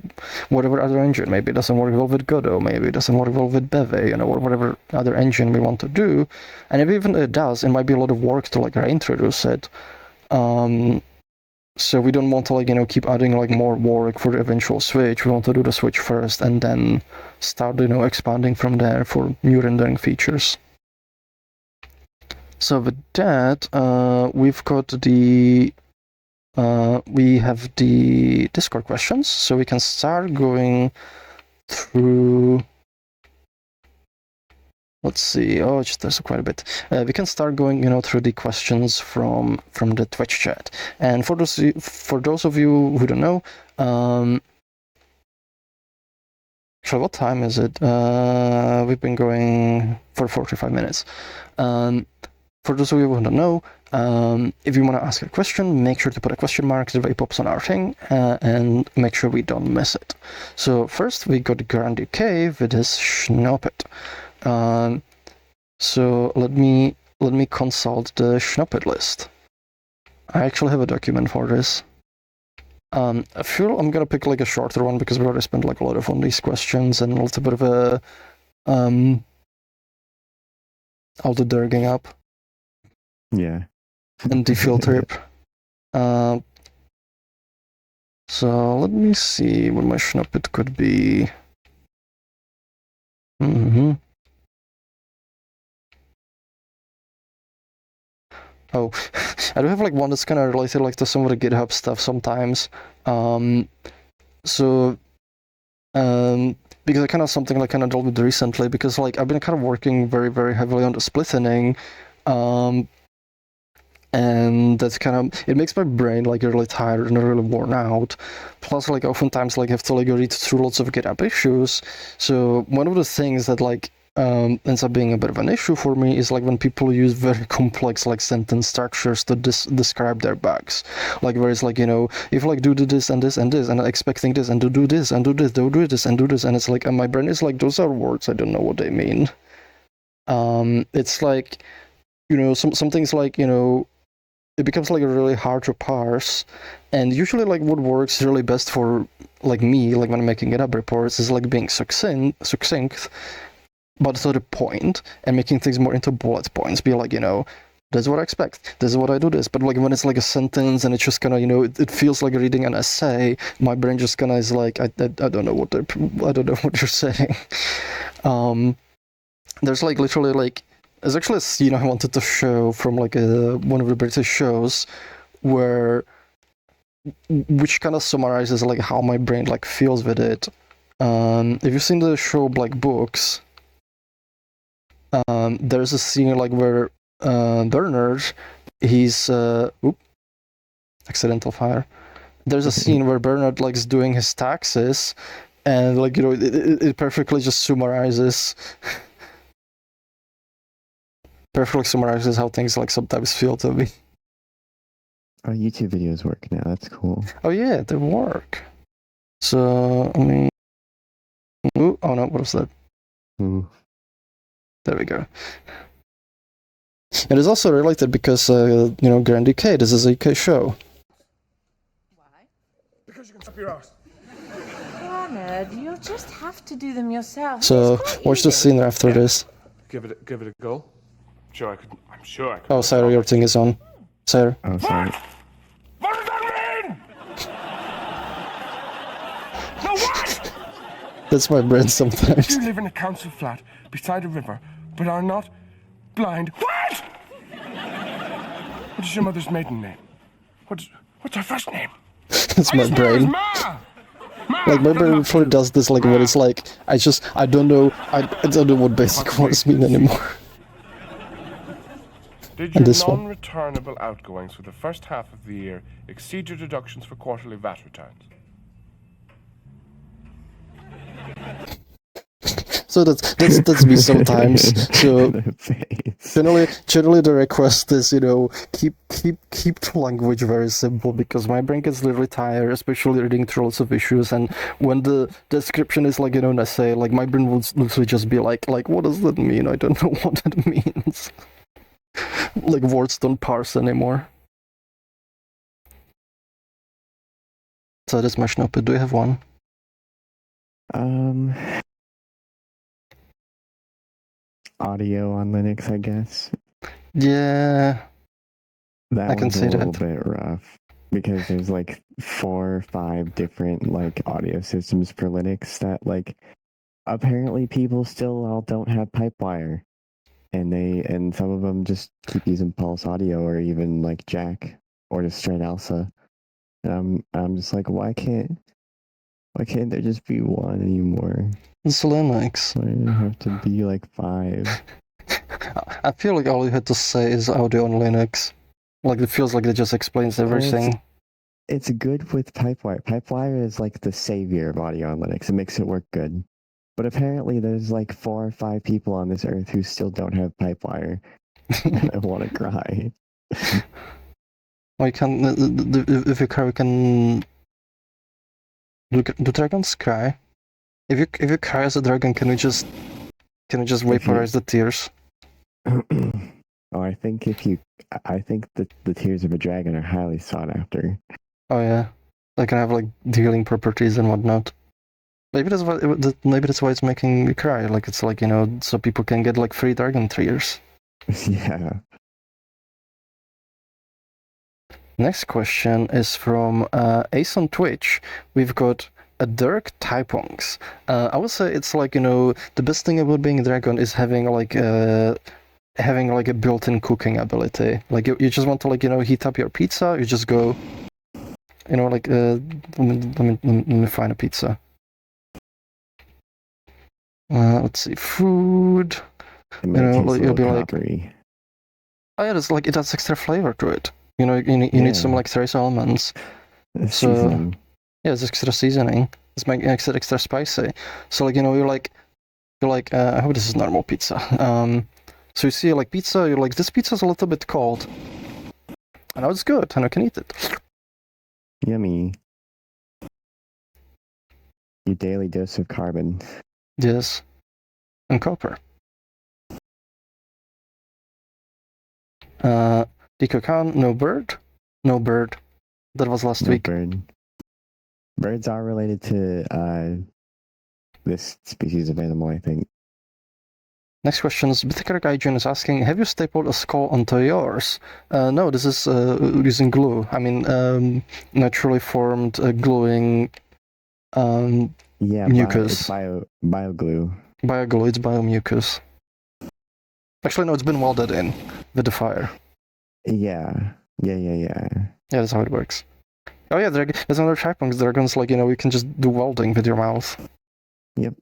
whatever other engine. Maybe it doesn't work well with Godot, maybe it doesn't work well with Beve, or whatever other engine we want to do. And if even it does, it might be a lot of work to like reintroduce it. So we don't want to keep adding like more work for the eventual switch. We want to do the switch first and then start expanding from there for new rendering features. So with that, we've got we have the Discord questions, so we can start going through. Let's see. Oh, there's quite a bit. We can start going, through the questions from the Twitch chat. And for those of you who don't know, actually, what time is it? We've been going for 45 minutes. For those of you who don't know, if you want to ask a question, make sure to put a question mark so it pops on our thing, and make sure we don't miss it. So first, we got Grand UK with his Schnoppet. So let me consult the Schnoppet list. I actually have a document for this. I feel I'm gonna pick like a shorter one because we already spent like a lot on these questions and a little bit of a all the derging up.
Yeah.
And the field trip. So let me see what my Schnoppet could be. Oh, I do have like one that's kind of related like to some of the GitHub stuff sometimes. So because I kind of something like kind of dealt with recently, because like I've been kind of working very, very heavily on the splitting, and that's kind of, it makes my brain like really tired and really worn out. Plus, like oftentimes like I have to like read through lots of GitHub issues. So one of the things that like ends up being a bit of an issue for me is like when people use very complex like sentence structures to describe their bugs. Like where it's like, you know, if like do this and this and this and expecting this and to do this and do this, do this and do this, and it's like, and my brain is like, those are words, I don't know what they mean. It's like, you know, some things like, you know, it becomes like really hard to parse, and usually like what works really best for like me, like when I'm making GitHub reports, is like being succinct, but to the point, and making things more into bullet points. Be like, you know, this is what I expect, this is what I do this. But like when it's like a sentence and it's just kind of, you know, it feels like reading an essay, my brain just kind of is like, I don't know what I don't know what you're saying. There's like literally like, there's actually a scene I wanted to show from like one of the British shows which kind of summarizes like how my brain like feels with it. If you've seen the show Black Books, there's a scene like where Bernard, he's accidental fire. There's a scene where Bernard like is doing his taxes, and like, you know, it perfectly just summarizes how things like sometimes feel to me.
Oh, YouTube videos work now. That's cool.
Oh yeah, they work. So I mean, oh no, what was that?
Ooh.
There we go. It is also related because you know, Grand UK. This is a UK show.
Why? Because you can stop your ass. Leonard, you'll just have to do them yourself.
So watch the scene after this.
Give it a go. I'm sure I could.
Oh, Sarah, your thing is on. Sarah.
Oh, sorry.
What does that mean? No, what?
That's my brain sometimes.
You live in a council flat beside a river, but are not blind. What? What is your mother's maiden name? What's her first name?
It's my brain. Like my brain probably does this like when it's like I don't know what basic words mean anymore.
Did your non-returnable outgoings for the first half of the year exceed your deductions for quarterly VAT returns?
So that's me sometimes. So generally the request is, you know, keep the language very simple, because my brain gets literally tired, especially reading through lots of issues. And when the description is like, you know, an essay, like my brain will literally just be like what does that mean? I don't know what that means. Like words don't parse anymore. So that's my snippet. Do you have one?
Audio on Linux, I guess.
Yeah,
That
I can see
one's a
that.
little bit rough because there's like 4 or 5 different like audio systems for Linux that like apparently people still all don't have Pipewire, and some of them just keep using Pulse Audio or even like Jack or just straight ALSA. And I'm just like, why can't there just be one anymore?
It's Linux.
Why does it have to be like 5?
I feel like all you had to say is audio on Linux. Like it feels like it just explains everything.
It's good with Pipewire. Pipewire is like the savior of audio on Linux. It makes it work good. But apparently there's like 4 or 5 people on this earth who still don't have Pipewire. And I want to cry.
Well, you can, if you cry, we can... Do dragons cry? If you cry as a dragon, can you just vaporize the tears?
Oh, I think that the tears of a dragon are highly sought after.
Oh yeah, they can have like healing properties and whatnot. Maybe that's why it's making me cry. Like it's like, you know, so people can get like free dragon tears.
Yeah.
Next question is from Ace on Twitch. We've got a Dirk Typongs. I would say it's like, you know, the best thing about being a dragon is having like a built-in cooking ability. Like you just want to, like, you know, heat up your pizza. You just go, you know, like let me find a pizza. Let's see, food.
It might taste a
you'll
little
be like,
coppery.
oh yeah, it's like it has extra flavor to it. You need some
Yeah.
like trace elements. So
Seasoning.
yeah, it's extra seasoning. It's makes it extra spicy. So like you're like I hope this is normal pizza. So you see like pizza, you're like, this pizza's a little bit cold. And now it's good, and I can eat it.
Yummy. Your daily dose of carbon.
Yes. And copper. Diko Khan, no bird. No bird. That was last
No
week.
bird. Birds are related to this species of animal, I think.
Next question is, Bitker Gaijin is asking, have you stapled a skull onto yours? No, this is using glue. I mean, naturally formed gluing
Yeah,
mucus.
it's bioglue.
Bioglue, it's biomucus. Actually, no, it's been welded in with the fire.
Yeah.
Yeah, that's how it works. Oh yeah, there's another type of dragons, like, you can just do welding with your mouth.
Yep.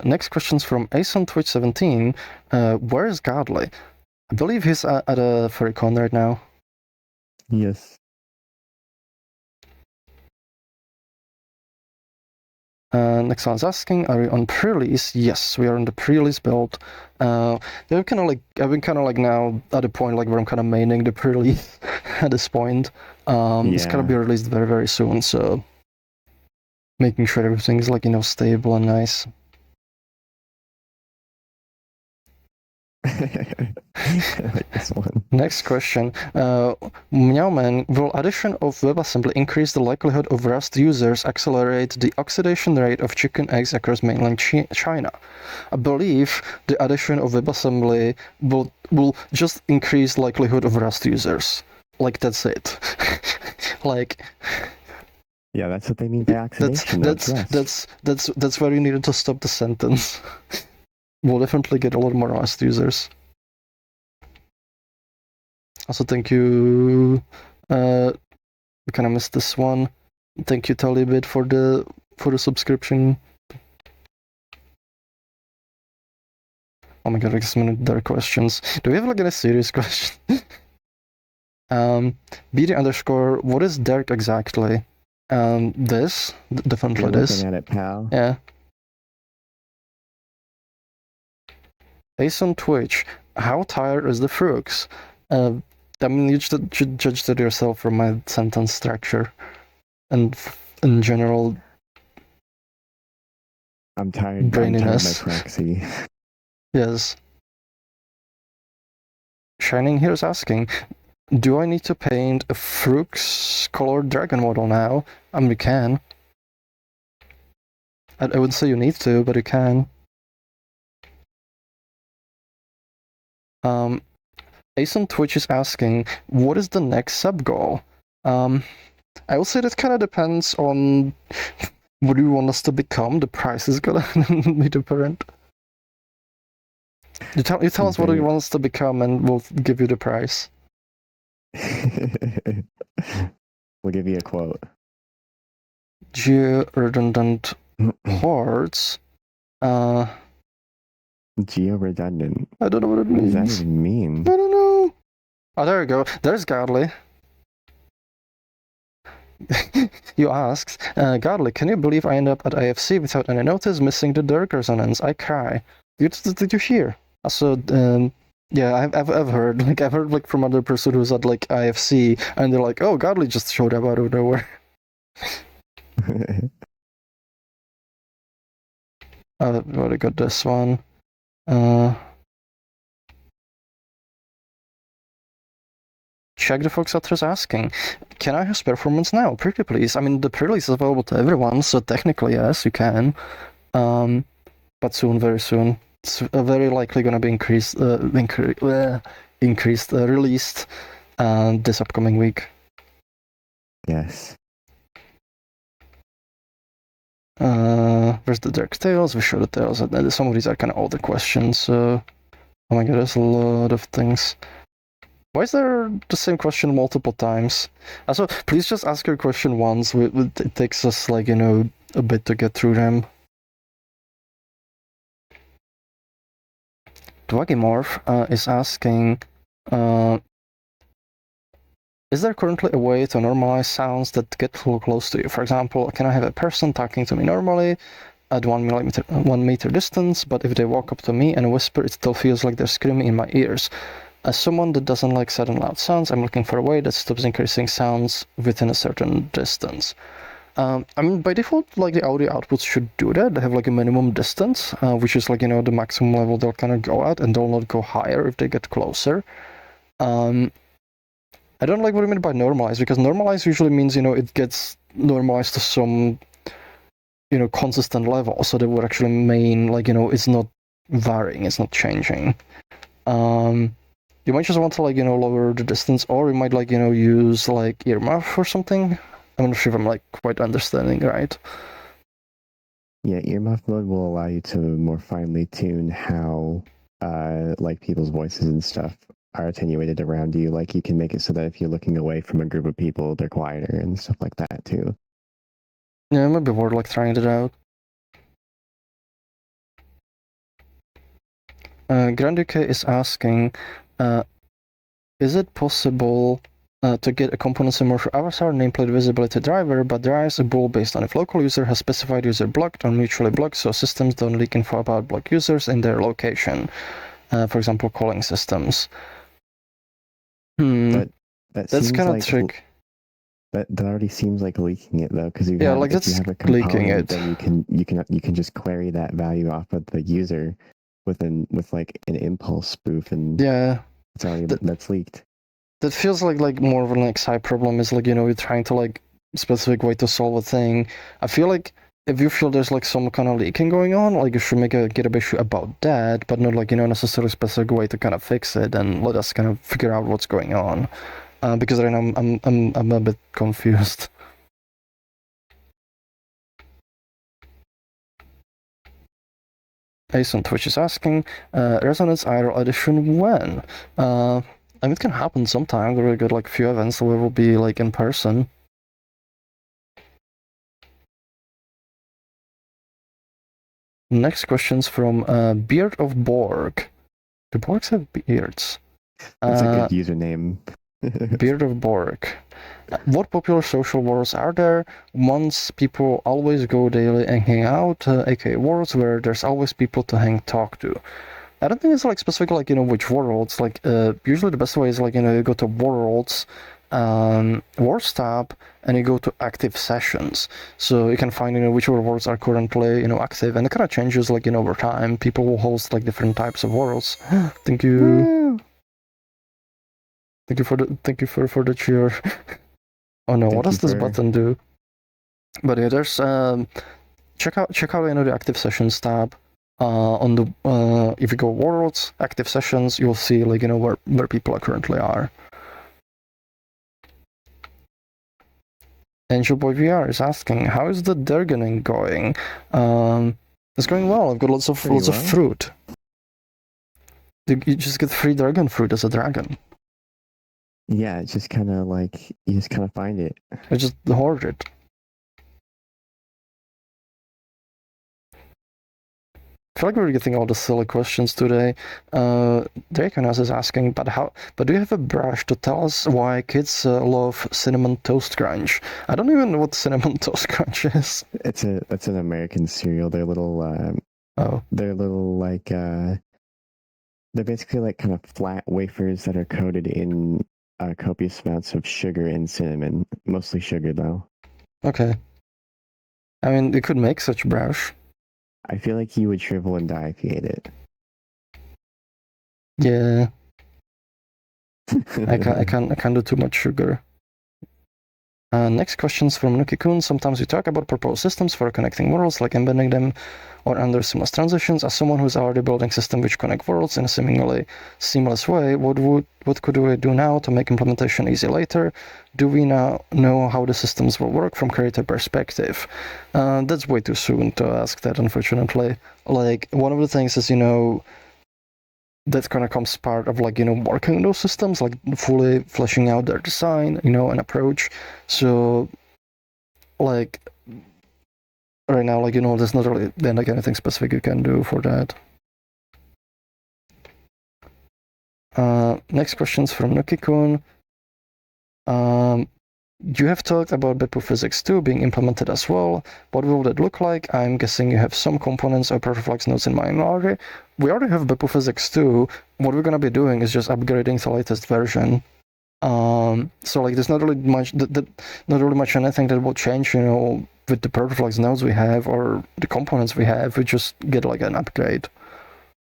Next question's from Ace on Twitch 17. Where is Godly? I believe he's at a FurryCon right now.
Yes.
Next one's asking, are we on pre-release? Yes, we are on the pre-release build. I've been kind of like now at a point like where I'm kind of maining the pre-release at this point. It's gonna be released very, very soon, so making sure everything is like, stable and nice.
I like this one.
Next question. Meowman, will addition of WebAssembly increase the likelihood of Rust users accelerate the oxidation rate of chicken eggs across mainland China? I believe the addition of WebAssembly will just increase likelihood of Rust users. Like, that's it. Like,
yeah, that's what they mean by oxidation.
that's where you needed to stop the sentence. We'll definitely get a lot more Rust users. Also, thank you. We kind of missed this one. Thank you, Talibit, for the subscription. Oh my god, like so many dark questions. Do we have like any serious questions? BD underscore, what is Derek exactly? This? Definitely
You're
this.
looking at it, pal.
Yeah. Ace on Twitch, how tired is the Froox? I mean, you should judge that yourself from my sentence structure. And in general,
I'm tired.
braininess.
I'm tired of my proxy.
Yes. Shining here is asking, do I need to paint a Froox colored dragon model now? I mean, you can. I wouldn't say you need to, but you can. Ace on Twitch is asking, what is the next sub goal? I will say that kind of depends on what you want us to become. The price is gonna be different. You tell us what you want us to become, and we'll give you the price.
We'll give you a quote.
Geo-redundant hordes.
Geo-redundant.
I don't know what it means.
What does that even mean?
I don't know. Oh, there we go. There's Godly. You asked, Godly, can you believe I end up at IFC without any notice, missing the Dirk resonance? I cry. Did you hear? Also, yeah, I've heard. Like, I've heard like from other person who's at like IFC, and they're like, oh, Godly just showed up out of nowhere. I've already got this one. Check the Fox Author is asking, can I have performance now? Pretty please. I mean, the pre-release is available to everyone, so technically yes, you can. But soon, very soon. It's very likely going to be released this upcoming week.
Yes.
Where's the Dark Tales? We show the Tales. Some of these are kind of older questions, so... Oh my god, there's a lot of things. Why is there the same question multiple times? Also, please just ask your question once. It takes us, like, a bit to get through them. Dwagimorph is asking, is there currently a way to normalize sounds that get too close to you? For example, can I have a person talking to me normally at 1 meter distance, but if they walk up to me and whisper, it still feels like they're screaming in my ears? As someone that doesn't like sudden loud sounds, I'm looking for a way that stops increasing sounds within a certain distance. I mean, by default, like the audio outputs should do that. They have like a minimum distance, which is like, you know, the maximum level they'll kind of go at, and they'll not go higher if they get closer. I don't like what I mean by normalize, because normalize usually means, you know, it gets normalized to some, you know, consistent level, so that would actually mean, like, you know, it's not varying, it's not changing. You might just want to, like, you know, lower the distance, or you might, like, you know, use like earmuff or something. I'm not sure if I'm like quite understanding right.
Yeah, earmuff mode will allow you to more finely tune how like people's voices and stuff are attenuated around you. Like you can make it so that if you're looking away from a group of people, they're quieter and stuff like that too.
Yeah, it might be worth like trying it out. Granduke is asking, is it possible to get a component similar to Avatar nameplate visibility driver, but drives a rule based on if local user has specified user blocked or mutually blocked, so systems don't leak info about blocked users in their location. For example, calling systems. That's kind of trick.
That already seems like leaking it though, because if you have a
component,
then you can just query that value off of the user with like an impulse spoof, and
yeah,
it's already that's leaked.
That feels like more of an like side problem. Is like, you know, you're trying to like specific way to solve a thing. I feel like if you feel there's like some kind of leaking going on, like you should make a GitHub issue about that, but not like, you know, necessarily specific way to kind of fix it, and let us kind of figure out what's going on. Because right now I'm a bit confused. Ace on Twitch is asking, Resonance IRL edition when? I mean, it can happen sometime. There will get like a few events where we'll be like in person. Next question's from Beard of Borg. Do Borgs have beards?
That's a good username.
Beard of Borg. What popular social worlds are there? Ones people always go daily and hang out, aka worlds where there's always people to talk to. I don't think it's like specific, like, you know, which worlds. Like, usually the best way is like, you know, you go to worlds, worlds tab, and you go to active sessions. So you can find, you know, which worlds are currently, you know, active, and it kind of changes, like, you know, over time. People will host like different types of worlds. Thank you.
Woo!
Thank you for the cheer. Oh no, what does this button do? But yeah, there's check out, you know, the active sessions tab. On the if you go worlds, active sessions, you'll see, like, you know, where people currently are. Angel Boy VR is asking, how is the Dergening going? It's going well. I've got lots of fruit. You just get free dragon fruit as a dragon.
Yeah, it's just kind of like you just kind of find it.
I just hoard it. I feel like we're getting all the silly questions today. Draconas is asking, but do you have a brush to tell us why kids love cinnamon toast crunch? I don't even know what cinnamon toast crunch is.
That's an American cereal. They're little like they're basically like kind of flat wafers that are coated in copious amounts of sugar and cinnamon, mostly sugar though.
Okay. I mean, you could make such brush.
I feel like you would shrivel and die if you ate it.
Yeah. I can't do too much sugar. Next question's from Nuki-kun. Sometimes we talk about proposed systems for connecting worlds, like embedding them or under seamless transitions. As someone who's already building systems which connect worlds in a seemingly seamless way, what could we do now to make implementation easy later? Do we now know how the systems will work from creator perspective? That's way too soon to ask that, unfortunately. Like, one of the things is, you know, that kind of comes part of, like, you know, working on those systems, like fully fleshing out their design, you know, and approach. So, like, right now, like, there's not really then like anything specific you can do for that. Next question's from Nuki-kun. You have talked about Beppo Physics 2 being implemented as well. What will that look like? I'm guessing you have some components or Perflux nodes in mind already. We already have Beppo Physics 2. What we're gonna be doing is just upgrading the latest version. So like there's not really much not really much anything that will change, with the Perflux nodes we have or the components we have. We just get like an upgrade,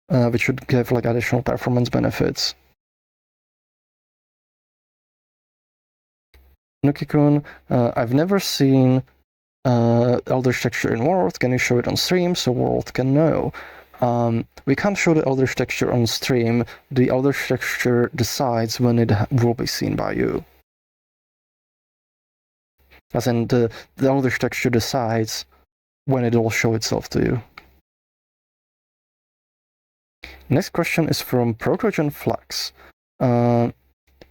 which should give like additional performance benefits. Nuki-kun, I've never seen Elder texture in World. Can you show it on stream so World can know? We can't show the Elder texture on stream. The Elder texture decides when it will be seen by you. As in, the Elder texture decides when it will show itself to you. Next question is from Protogen Flex.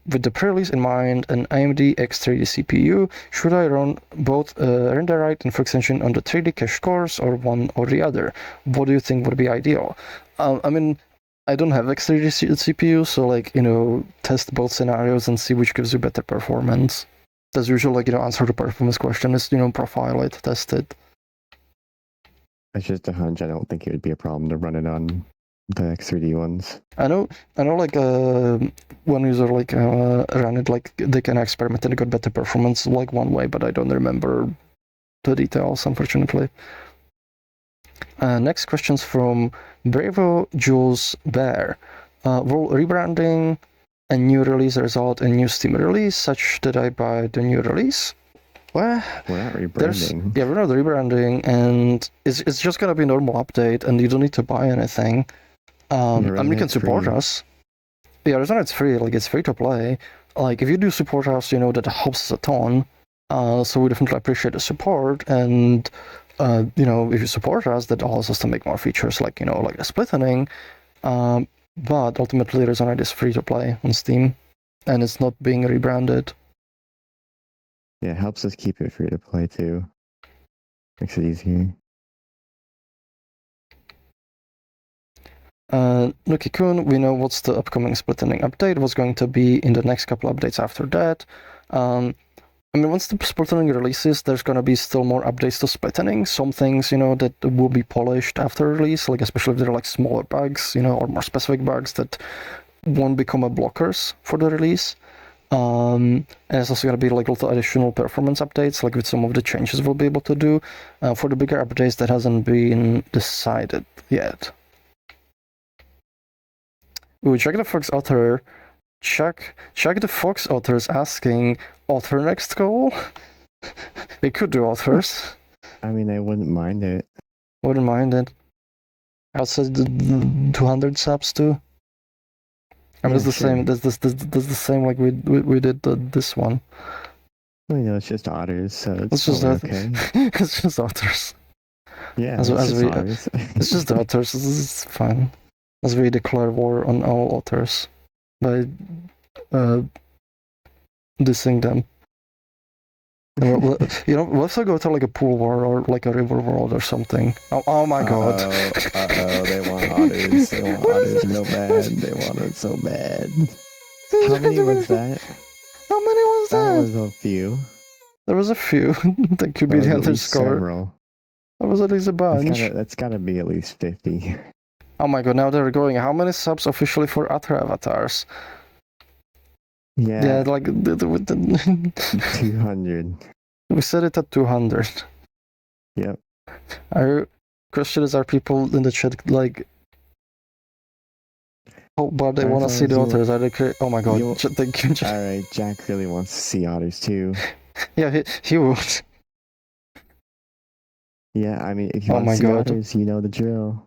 With the pre-release in mind, an AMD X3D CPU, should I run both Renderite and Froox engine on the 3D cache cores or one or the other? What do you think would be ideal? I mean, I don't have X3D CPU, so like, test both scenarios and see which gives you better performance. As usual, like, answer the performance question is, profile it, test it.
It's just a hunch. I don't think it would be a problem to run it on the X3D ones.
I know. Like one user like ran it, like they can experiment and got better performance like one way, but I don't remember the details, unfortunately. Next question's from Bravo Jules Bear. Will rebranding a new release result in new Steam release, such that I buy the new release? Well,
we're not rebranding.
We're not rebranding, and it's just gonna be a normal update, and you don't need to buy anything. You can support us. Yeah, Resonite's free. Like, it's free to play. Like, if you do support us, that helps us a ton. So we definitely appreciate the support. And, if you support us, that allows us to make more features, like, like the splitting. But ultimately, Resonite is free to play on Steam, and it's not being rebranded.
Yeah, it helps us keep it free to play too. Makes it easier.
Nuki-kun, we know what's the upcoming splitting update, what's going to be in the next couple updates after that. Once the splitting releases, there's going to be still more updates to splitting. Some things, that will be polished after release, like especially if they're like smaller bugs, or more specific bugs that won't become blockers for the release. And it's also going to be like little additional performance updates, like with some of the changes we'll be able to do. For the bigger updates, that hasn't been decided yet. Ooh, check the Fox author. Check the Fox authors asking author next goal. They could do authors.
I mean, I wouldn't mind it.
Wouldn't mind it. Outside the 200 subs too. It's the same. That's the same like we did this one.
Well, it's just otters, so
it's just
okay.
It's just otters.
Yeah,
it's just otters. It's fine. As we declare war on all authors by dissing them. We'll have to go to like a pool war or like a river world or something. Oh my god.
They want otters. They want otters so bad. They want it so bad. How many was that?
How many was that?
That was a few.
There was a few. That could be the underscore.
Several.
That was at least a bunch.
That's gotta be at least 50.
Oh my god, now they're going. How many subs officially for other avatars? Yeah, like
200.
We set it at 200.
Yep.
Question is, are people in the chat like, oh, but they want to see the authors? Are they? Oh my god! Thank you.
All right, Jack really wants to see otters too.
Yeah, he would.
Yeah, I mean, if you want to see otters, you know the drill.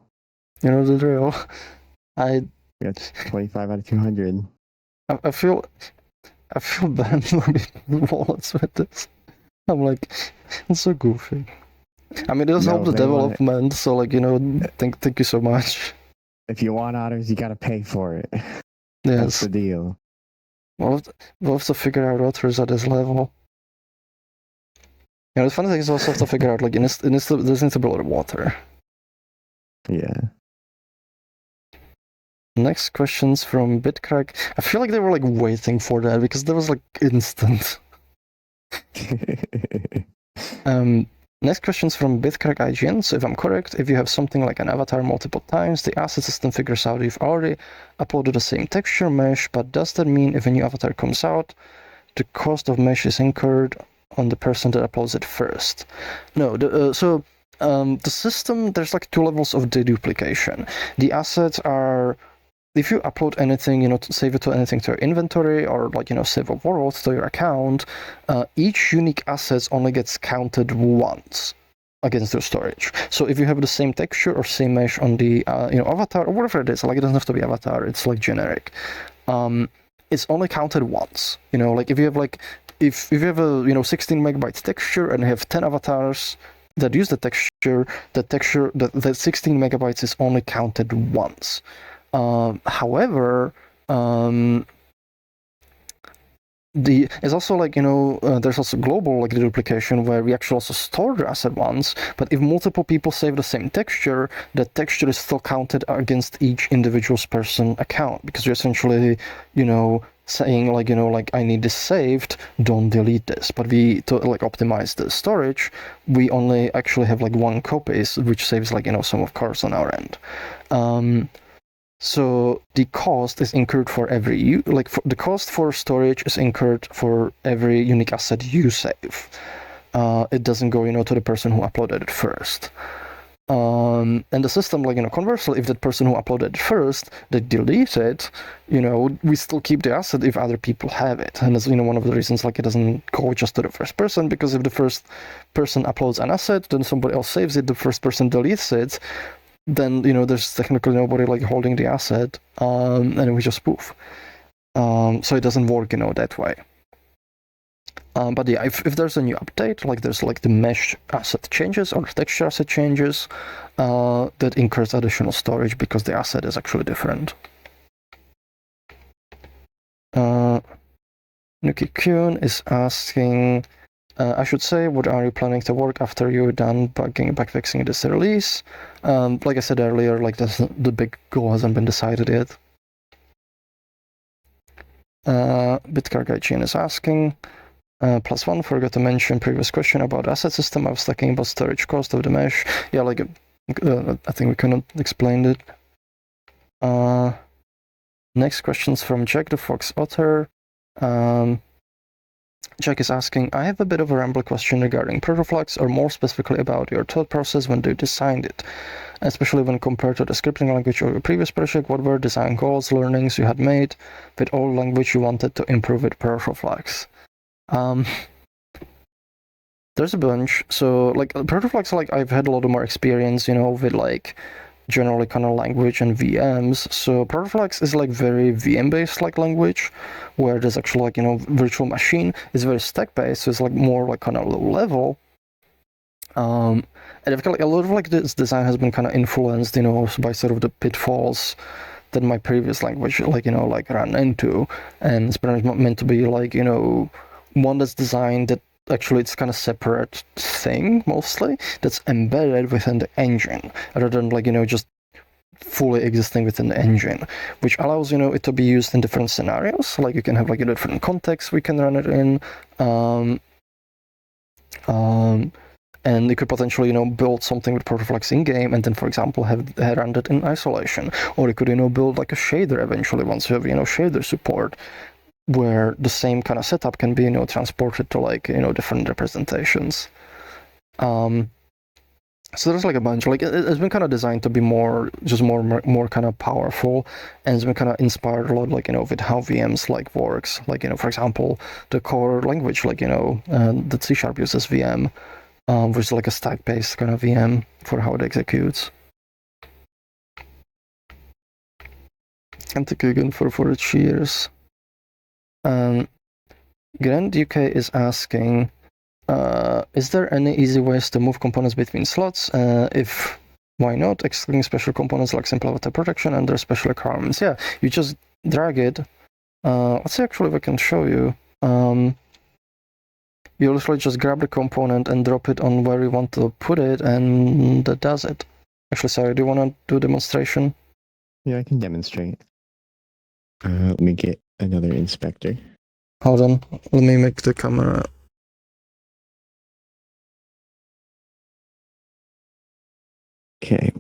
You know the drill.
We got 25 out of 200.
I feel bad for people's wallets with this. I'm like, it's so goofy. I mean, it does help the development, so like, thank you so much.
If you want otters, you gotta pay for it.
Yes.
That's the deal.
We'll have to figure out otters at this level. The funny thing is also have to figure out, like, there needs to be a lot of water.
Yeah.
Next questions from Bitcrack. I feel like they were, like, waiting for that, because that was, like, instant. Next questions from Bitcrack IGN. So if I'm correct, if you have something like an avatar multiple times, the asset system figures out you've already uploaded the same texture mesh, but does that mean if a new avatar comes out, the cost of mesh is incurred on the person that uploads it first? No, the system, there's like 2 levels of deduplication. The assets are, if you upload anything, save it to anything to your inventory, or like, save a world to your account, each unique asset only gets counted once against your storage. So if you have the same texture or same mesh on the avatar, or whatever it is, like, it doesn't have to be avatar, it's like generic. It's only counted once. Like, if you have if you have a 16 megabytes texture and you have 10 avatars that use the 16 megabytes is only counted once. However, it's also like, there's also global like deduplication where we actually also store the asset once, but if multiple people save the same texture, the texture is still counted against each individual's person account, because you're essentially, saying like, I need this saved, don't delete this. But to like optimize the storage, we only actually have like 1 copy, which saves like, some of course on our end. So the cost is incurred for every the cost for storage is incurred for every unique asset you save. It doesn't go, to the person who uploaded it first. And the system, like, conversely, if that person who uploaded it first, they delete it, we still keep the asset if other people have it. And that's, one of the reasons, like, it doesn't go just to the first person, because if the first person uploads an asset, then somebody else saves it, the first person deletes it, then, there's technically nobody, like, holding the asset, and we just spoof. So it doesn't work, that way. But yeah, if there's a new update, like there's like the mesh asset changes or texture asset changes, that incurs additional storage because the asset is actually different. Nuki Kyun is asking, I should say, what are you planning to work after you're done backfixing this release? Like I said earlier, like the big goal hasn't been decided yet. Bitcar Gaijin is asking, +1, forgot to mention previous question about asset system. I was talking about storage cost of the mesh. Yeah, like, I think we couldn't explain it. Next questions from Jack the Fox Otter. Jack is asking, I have a bit of a ramble question regarding Protoflux, or more specifically about your thought process when you designed it, especially when compared to the scripting language of your previous project. What were design goals, learnings you had made with old language you wanted to improve with Protoflux? There's a bunch. So, like, Protoflux, like, I've had a lot more experience, with, like, generally kind of language and VMs. So Protoflux is like very VM-based like language, where there's actually like, virtual machine is very stack-based, so it's like more like kind of low level. And I feel like a lot of like this design has been kind of influenced, by sort of the pitfalls that my previous language, like, like ran into. And it's pretty much meant to be like, one that's designed that actually it's kind of separate thing, mostly, that's embedded within the engine, rather than like, just fully existing within the engine, which allows, it to be used in different scenarios. Like you can have like a different context we can run it in. And you could potentially, build something with Protoflux in-game and then, for example, have run it in isolation. Or you could, build like a shader eventually once you have, shader support, where the same kind of setup can be, transported to like, different representations. So there's like a bunch, like it's been kind of designed to be more kind of powerful, and it's been kind of inspired a lot, like, with how VMs like works. Like, for example, the core language, like, that C# uses VM, which is like a stack-based kind of VM for how it executes. And thank you again for the cheers. Grand UK is asking, is there any easy ways to move components between slots? If why not, excluding special components like simple avatar protection and their special requirements? Yeah, you just drag it. Let's see actually if I can show you. You literally just grab the component and drop it on where you want to put it, and that does it. Actually, sorry, do you want to do a demonstration?
Yeah, I can demonstrate. Let me get another inspector.
Hold on, let me make the camera.
Okay.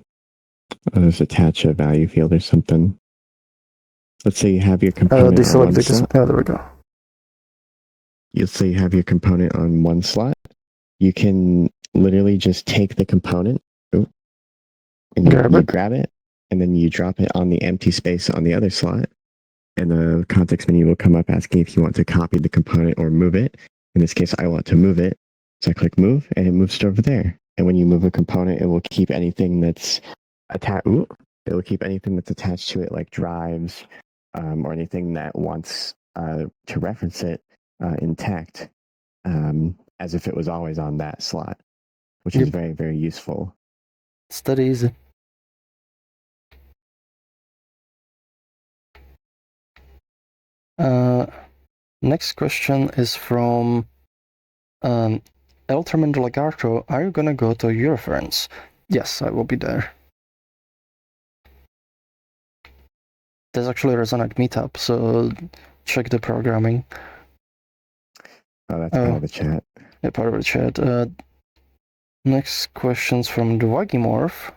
I'll just attach a value field or something. Let's say you have your component on one slot.
Yeah, there we go.
Let's say you have your component on one slot. You can literally just take the component and you grab it, and then you drop it on the empty space on the other slot. And the context menu will come up asking if you want to copy the component or move it. In this case, I want to move it. So I click move, and it moves it over there. And when you move a component, it will keep anything that's attached. It will keep anything that's attached to it, like drives, or anything that wants to reference it intact, as if it was always on that slot, which is very, very useful.
It's that easy. Next question is from El Tremendo Lagarto. Are you gonna go to Euroference? Yes, I will be there. There's actually a Resonite meetup, so check the programming.
Oh, that's part of the chat.
Yeah, part of the chat. Next question's from Dwagimorph.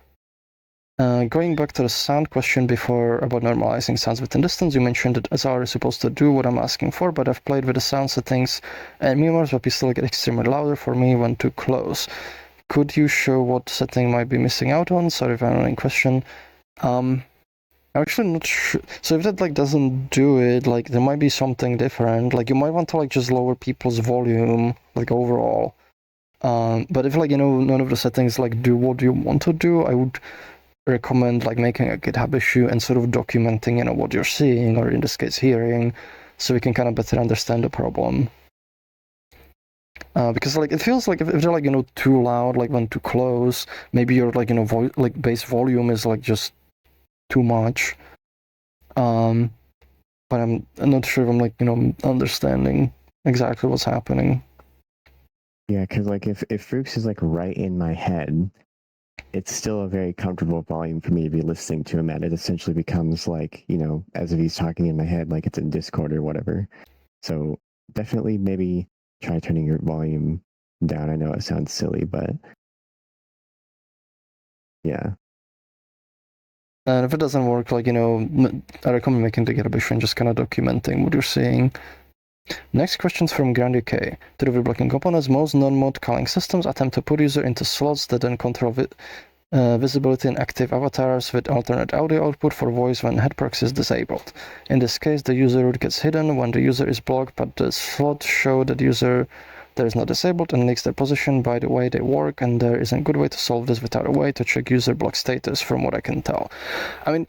Going back to the sound question before about normalizing sounds within distance, you mentioned that SR is supposed to do what I'm asking for, but I've played with the sound settings and mirrors, but we still get extremely louder for me when too close. Could you show what setting might be missing out on? Sorry if I'm in question. I'm actually not sure. So if that like doesn't do it, like there might be something different. Like you might want to like just lower people's volume, like overall. But if like none of the settings like do what you want to do, I would recommend like making a GitHub issue and sort of documenting what you're seeing, or in this case hearing, so we can kind of better understand the problem. Because like it feels like if they're like too loud, like when too close, maybe your like like bass volume is like just too much. But I'm not sure if I'm like understanding exactly what's happening.
Yeah, because like if Froox is like right in my head, it's still a very comfortable volume for me to be listening to him at. It essentially becomes like, as if he's talking in my head, like it's in Discord or whatever. So definitely maybe try turning your volume down. I know it sounds silly, but yeah.
And if it doesn't work, like, I recommend making the GitHub issue and just kind of documenting what you're seeing. Next question's from Grand UK. To reveal blocking components, most non-mod calling systems attempt to put user into slots that then control visibility and active avatars with alternate audio output for voice when head proxy is disabled. In this case, the user root gets hidden when the user is blocked, but the slots show that user there is not disabled and links their position by the way they work, and there isn't a good way to solve this without a way to check user block status from what I can tell. I mean,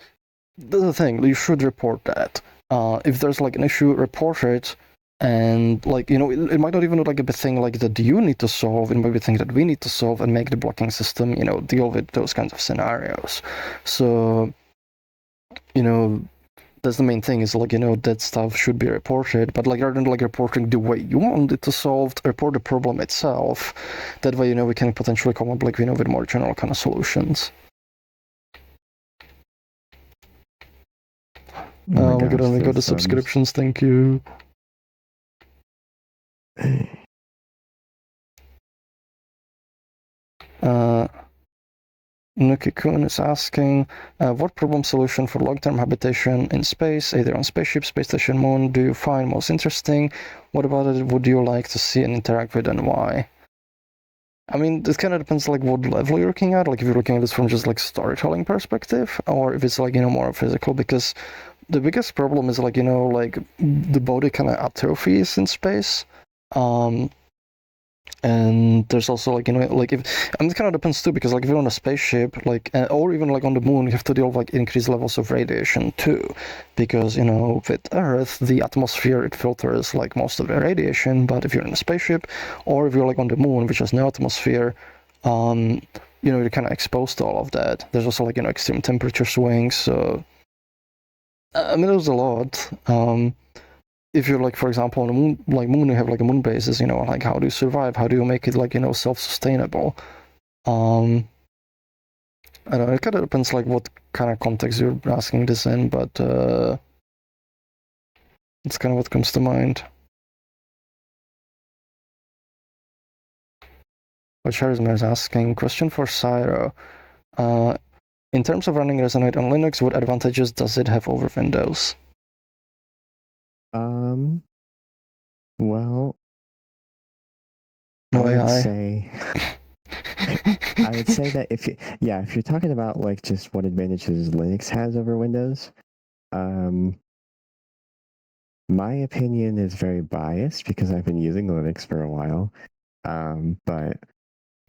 that's the thing, you should report that. If there's like an issue, report it. And like it might not even look like a big thing like that you need to solve. It might be a thing that we need to solve and make the blocking system deal with those kinds of scenarios. So that's the main thing, is like that stuff should be reported, but like rather than like reporting the way you want it to solve, report the problem itself. That way we can potentially come up like with more general kind of solutions. We got the subscriptions. Thank you. Nuki-kun is asking, what problem solution for long-term habitation in space, either on spaceship, space station, moon, do you find most interesting? What about it would you like to see and interact with, and why? I mean, it kind of depends like what level you're looking at. Like if you're looking at this from just like storytelling perspective, or if it's like more physical, because the biggest problem is like like the body kind of atrophies in space. And there's also like like if, and it kind of depends too, because like if you're on a spaceship, like or even like on the moon, you have to deal with like increased levels of radiation too, because with Earth, the atmosphere, it filters like most of the radiation, but if you're in a spaceship, or if you're like on the moon, which has no atmosphere, you're kind of exposed to all of that. There's also like extreme temperature swings, so I mean there's a lot. if you're like, for example, on the moon, like moon, you have like a moon basis, you know, like how do you survive? How do you make it like, you know, self-sustainable? I don't know, it kind of depends like what kind of context you're asking this in, but it's kind of what comes to mind. What Charisma is asking, question for Syro. In terms of running Resonite on Linux, what advantages does it have over Windows?
Well,
No
I would
AI.
say I would say that if you're talking about like just what advantages Linux has over Windows, my opinion is very biased because I've been using Linux for a while. But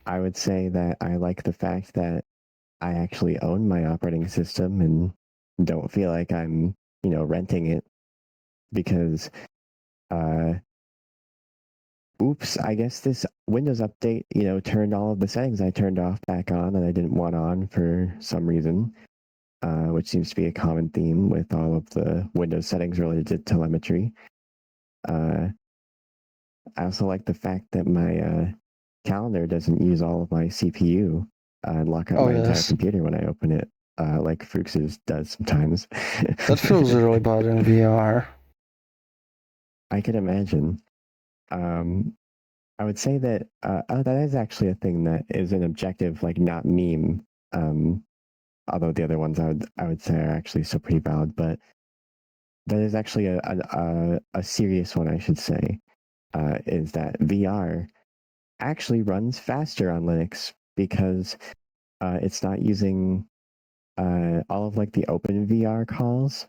I would say that I like the fact that I actually own my operating system and don't feel like I'm, renting it because I guess this Windows update, turned all of the settings I turned off back on and I didn't want on for some reason, which seems to be a common theme with all of the Windows settings related to telemetry. I also like the fact that my calendar doesn't use all of my CPU and lock out my entire computer when I open it, like Froox's does sometimes.
That feels really bad in VR.
I can imagine. I would say that that is actually a thing that is an objective, like not meme. Although the other ones I would say are actually still pretty valid, but that is actually a serious one, I should say. Is that VR actually runs faster on Linux because it's not using all of like the OpenVR calls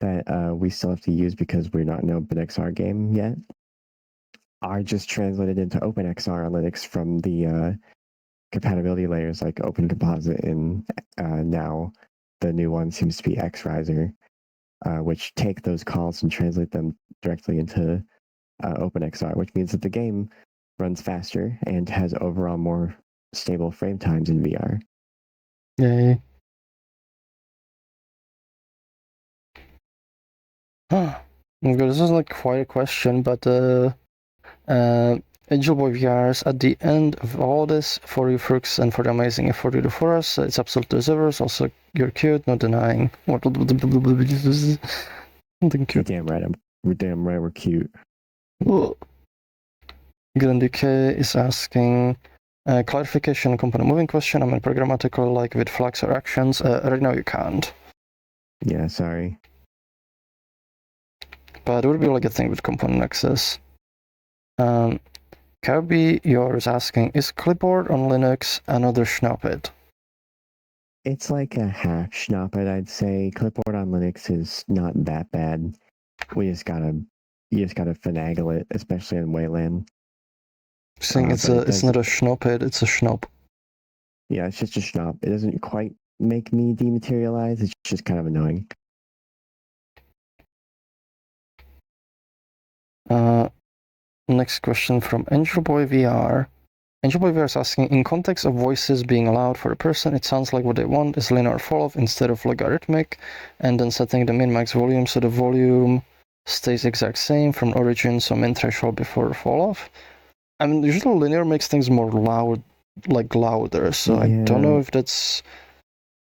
that we still have to use because we're not in an OpenXR game yet, are just translated into OpenXR on Linux from the compatibility layers like OpenComposite, and now the new one seems to be XRiser, which take those calls and translate them directly into OpenXR, which means that the game runs faster and has overall more stable frame times in VR.
Yay. Okay, this is like quite a question, but Angel Boy VRs, at the end of all this, for you Froox and for the amazing effort you do for us, it's absolute deservers. Also, you're cute, no denying. Thank you.
You're damn right. We're damn right. We're cute.
GrandDK is asking clarification on component moving question. I mean programmatical, like with flags or actions. Right now you can't.
Yeah, sorry.
But it would be like a thing with component access. Kirby, yours asking, is clipboard on Linux another schnoppet?
It's like a half schnoppet, I'd say. Clipboard on Linux is not that bad. You just gotta finagle it, especially in Wayland.
Saying it's not a schnoppet, it's a schnopp.
Yeah, it's just a schnopp. It doesn't quite make me dematerialize. It's just kind of annoying.
Next question from Angel Boy VR. Angel Boy VR is asking, in context of voices being allowed for a person, it sounds like what they want is linear fall-off instead of logarithmic, and then setting the min-max volume so the volume stays exact same from origin, so min threshold before fall-off. I mean, usually linear makes things more loud, like louder, so yeah. I don't know if that's...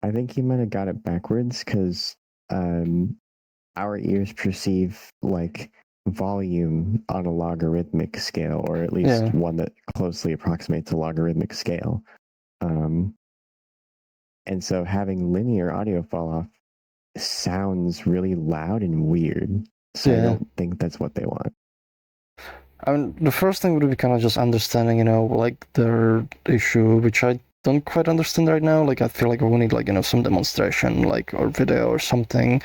I think you might have got it backwards, because our ears perceive, like, volume on a logarithmic scale, or at least one that closely approximates a logarithmic scale. And so having linear audio fall off sounds really loud and weird. So I don't think that's what they want.
I mean, the first thing would be kind of just understanding, like their issue, which I don't quite understand right now. Like, I feel like we need, like, some demonstration, like, or video or something.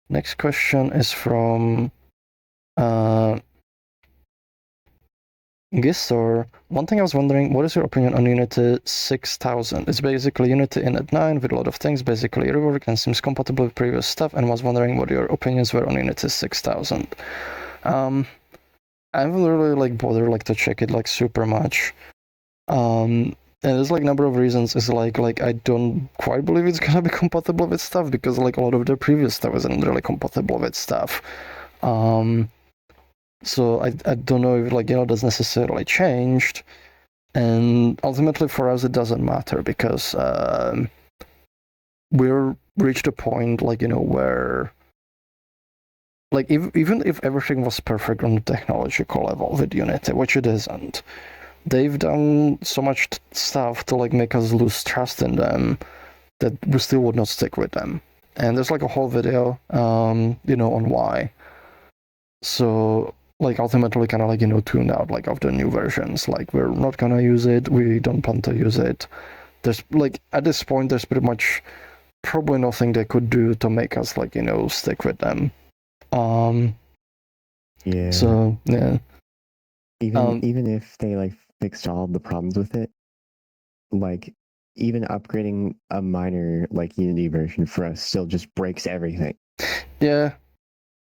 Next question is from Gistor. One thing I was wondering, what is your opinion on Unity 6000? It's basically Unity in at 9 with a lot of things, basically reworked and seems compatible with previous stuff, and was wondering what your opinions were on Unity 6000. I haven't really, like, bothered, like, to check it, like, super much. and there's like a number of reasons. Is like I don't quite believe it's gonna be compatible with stuff because like a lot of the previous stuff isn't really compatible with stuff. So I don't know if like that's necessarily changed, and ultimately for us it doesn't matter because we're reached a point like where like even if everything was perfect on the technological level with Unity, which it isn't, they've done so much stuff to like make us lose trust in them that we still would not stick with them. And there's like a whole video, on why. So like ultimately kind of like tuned out like of the new versions. Like we're not gonna use it. We don't plan to use it. There's like at this point there's pretty much probably nothing they could do to make us like stick with them.
Yeah.
So yeah.
Even if they like fixed all the problems with it, like even upgrading a minor like Unity version for us still just breaks everything.
Yeah.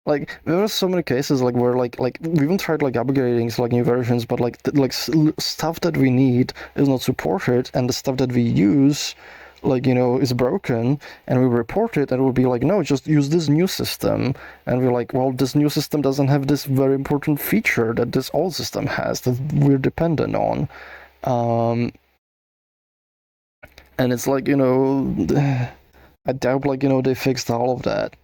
Like there were so many cases like where like we even tried like upgrading to like new versions, but like stuff that we need is not supported, and the stuff that we use like is broken, and we report it, and we'll be like, no, just use this new system, and we're like, well, this new system doesn't have this very important feature that this old system has that we're dependent on. And it's like I doubt like they fixed all of that,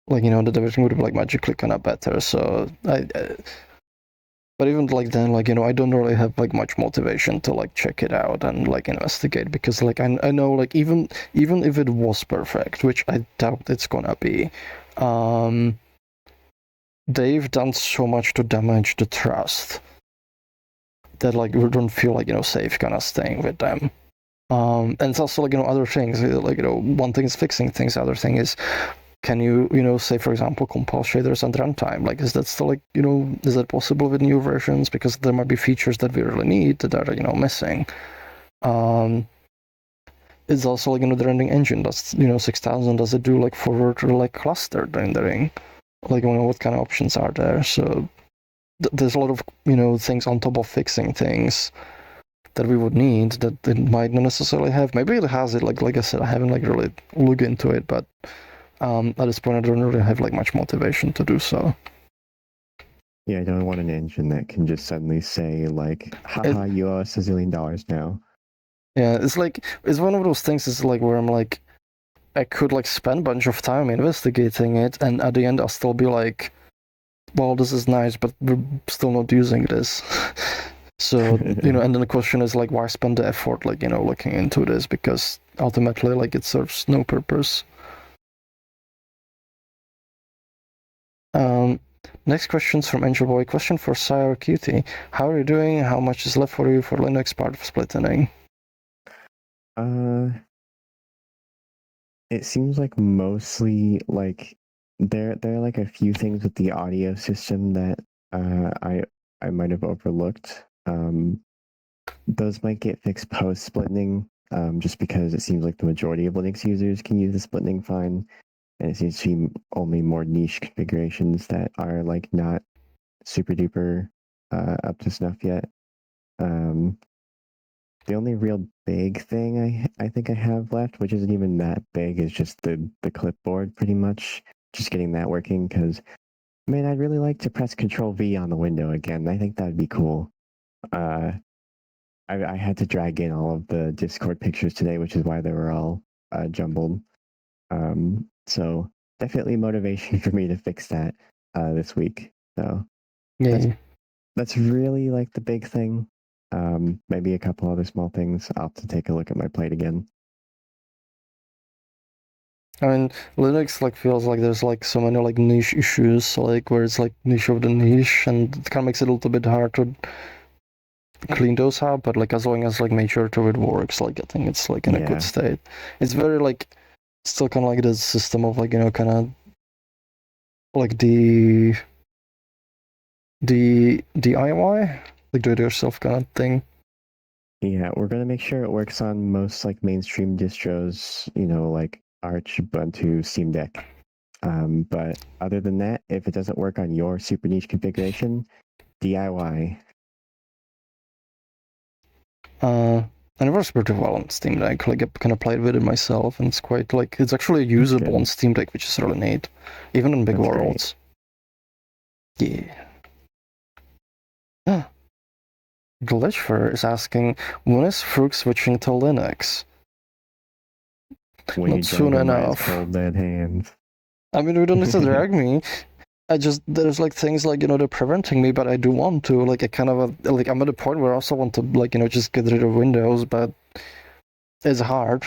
like that everything would be like magically kind of better. So but even like then, like I don't really have like much motivation to like check it out and like investigate, because like I know like even if it was perfect, which I doubt it's gonna be, they've done so much to damage the trust that like we don't feel like safe kind of staying with them. And it's also like other things, like one thing is fixing things, other thing is, can you say for example compile shaders at runtime? Like is that still like is that possible with new versions? Because there might be features that we really need that are missing. It's also like the rendering engine, does 6000, does it do like forward or like clustered rendering? Like what kind of options are there? So there's a lot of things on top of fixing things that we would need that it might not necessarily have. Maybe it has it, like I said, I haven't like really looked into it, but at this point I don't really have like much motivation to do so.
Yeah, I don't want an engine that can just suddenly say like, haha, you owe us $1 zillion now.
Yeah, it's like, it's one of those things, is like where I'm like, I could like spend a bunch of time investigating it, and at the end I'll still be like, well, this is nice, but we're still not using this. So, and then the question is like, why spend the effort, like, looking into this? Because ultimately, like, it serves no purpose. Next question's from Angel Boy. Question for Sire Cutie. How are you doing? How much is left for you for Linux part of splitting?
It seems like mostly like there are like a few things with the audio system that I might have overlooked. Those might get fixed post splitting, just because it seems like the majority of Linux users can use the splitting fine, and it seems to be only more niche configurations that are like not super duper up to snuff yet. The only real big thing I think I have left, which isn't even that big, is just the clipboard, pretty much. Just getting that working, because, man, I'd really like to press Control V on the window again. I think that'd be cool. I had to drag in all of the Discord pictures today, which is why they were all jumbled. So definitely motivation for me to fix that this week. So
Yeah.
that's really like the big thing. Maybe a couple other small things. I'll have to take a look at my plate again.
I mean, Linux like feels like there's like so many like niche issues, like where it's like niche of the niche, and it kind of makes it a little bit hard to clean those up. But like as long as like majority of it works, like I think it's like in a good state. It's very like still kind of like the system of like kind of like the DIY, like do it yourself kind of thing.
Yeah, we're gonna make sure it works on most like mainstream distros, like Arch, Ubuntu, Steam Deck. But other than that, if it doesn't work on your super niche configuration, DIY.
And it works pretty well on Steam Deck. Like, I kind of played with it myself, and it's quite, like, it's actually usable on Steam Deck, which is really neat. Even in big
That's
worlds. Yeah. Glitchfer is asking, when is Froox switching to Linux?
When
Not
you
soon
drag him by his
enough.
cold dead hands.
I mean, we don't need to drag me. There's like things like, they're preventing me, but I do want to. Like, I kind of, like, I'm at a point where I also want to, like, just get rid of Windows, but it's hard.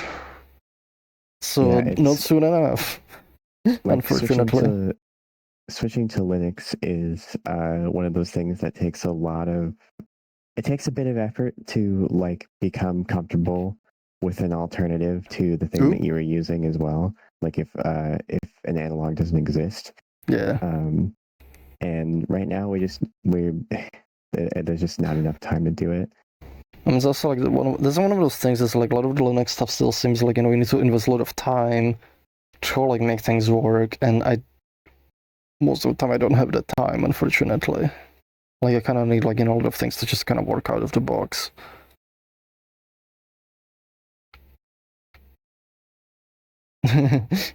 So,
Yeah,
not soon enough,
like,
unfortunately.
Switching to Linux is one of those things that takes it takes a bit of effort to, like, become comfortable with an alternative to the thing that you were using as well. Like, if an analog doesn't exist.
Yeah.
And right now there's just not enough time to do it.
And it's also like there's one of those things that's like a lot of the Linux stuff still seems like, we need to invest a lot of time to like make things work, and most of the time I don't have the time, unfortunately. Like, I kind of need, like, a lot of things to just kind of work out of the box.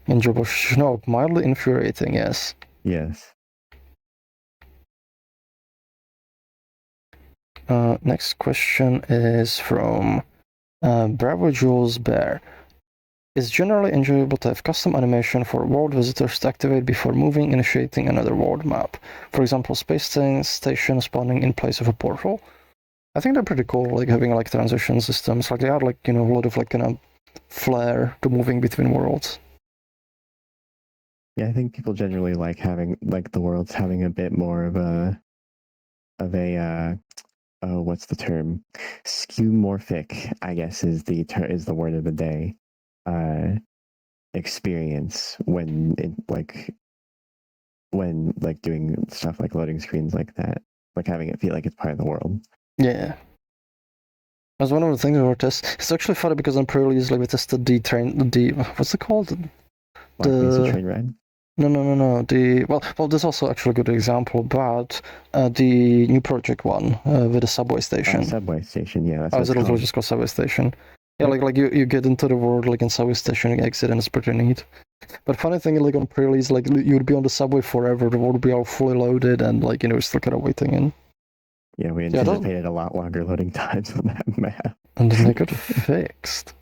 Enjoyable Schnob, mildly infuriating, yes.
Yes.
Next question is from Bravo Jules Bear. It's generally enjoyable to have custom animation for world visitors to activate before moving, initiating another world map. For example, space station spawning in place of a portal. I think they're pretty cool, like having like transition systems. Like, they add, like, a lot of like kind of flair to moving between worlds.
Yeah, I think people generally like having, like, the worlds having a bit more of a what's the term? Skeuomorphic, I guess, is the word of the day. Experience when doing stuff like loading screens like that, like having it feel like it's part of the world.
Yeah. That's one of the things we were testing. It's actually funny because on pre-release, like, we tested what's it called?
Black Mesa Train Ride?
No. Well, there's also actually a good example, but the new project one with the subway station.
Subway station, yeah. That's
what it's literally just called subway station. Yeah, like you get into the world like in subway station, you exit, and it's pretty neat. But funny thing, like on pre-release, like you'd be on the subway forever, the world would be all fully loaded, and like still kind of waiting in.
Yeah, we anticipated a lot longer loading times on that map.
And then they got fixed.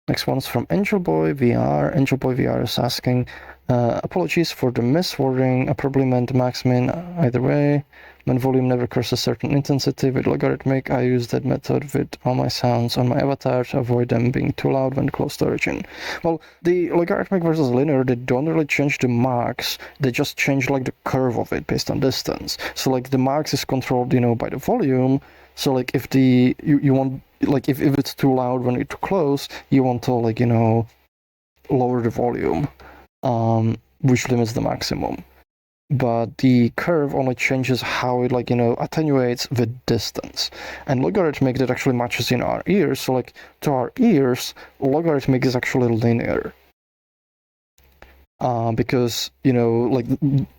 Next one's from Angel Boy VR. Angel Boy VR is asking, apologies for the miswording. I probably meant max min either way. When volume never occurs a certain intensity with logarithmic, I use that method with all my sounds on my avatar to avoid them being too loud when close to origin. Well, the logarithmic versus linear, they don't really change the max. They just change like the curve of it based on distance. So like the max is controlled, by the volume. So like if you want, like if it's too loud when you're too close, you want to like lower the volume, which limits the maximum. But the curve only changes how it attenuates with distance. And logarithmic, that actually matches in our ears. So like to our ears, logarithmic is actually linear. Because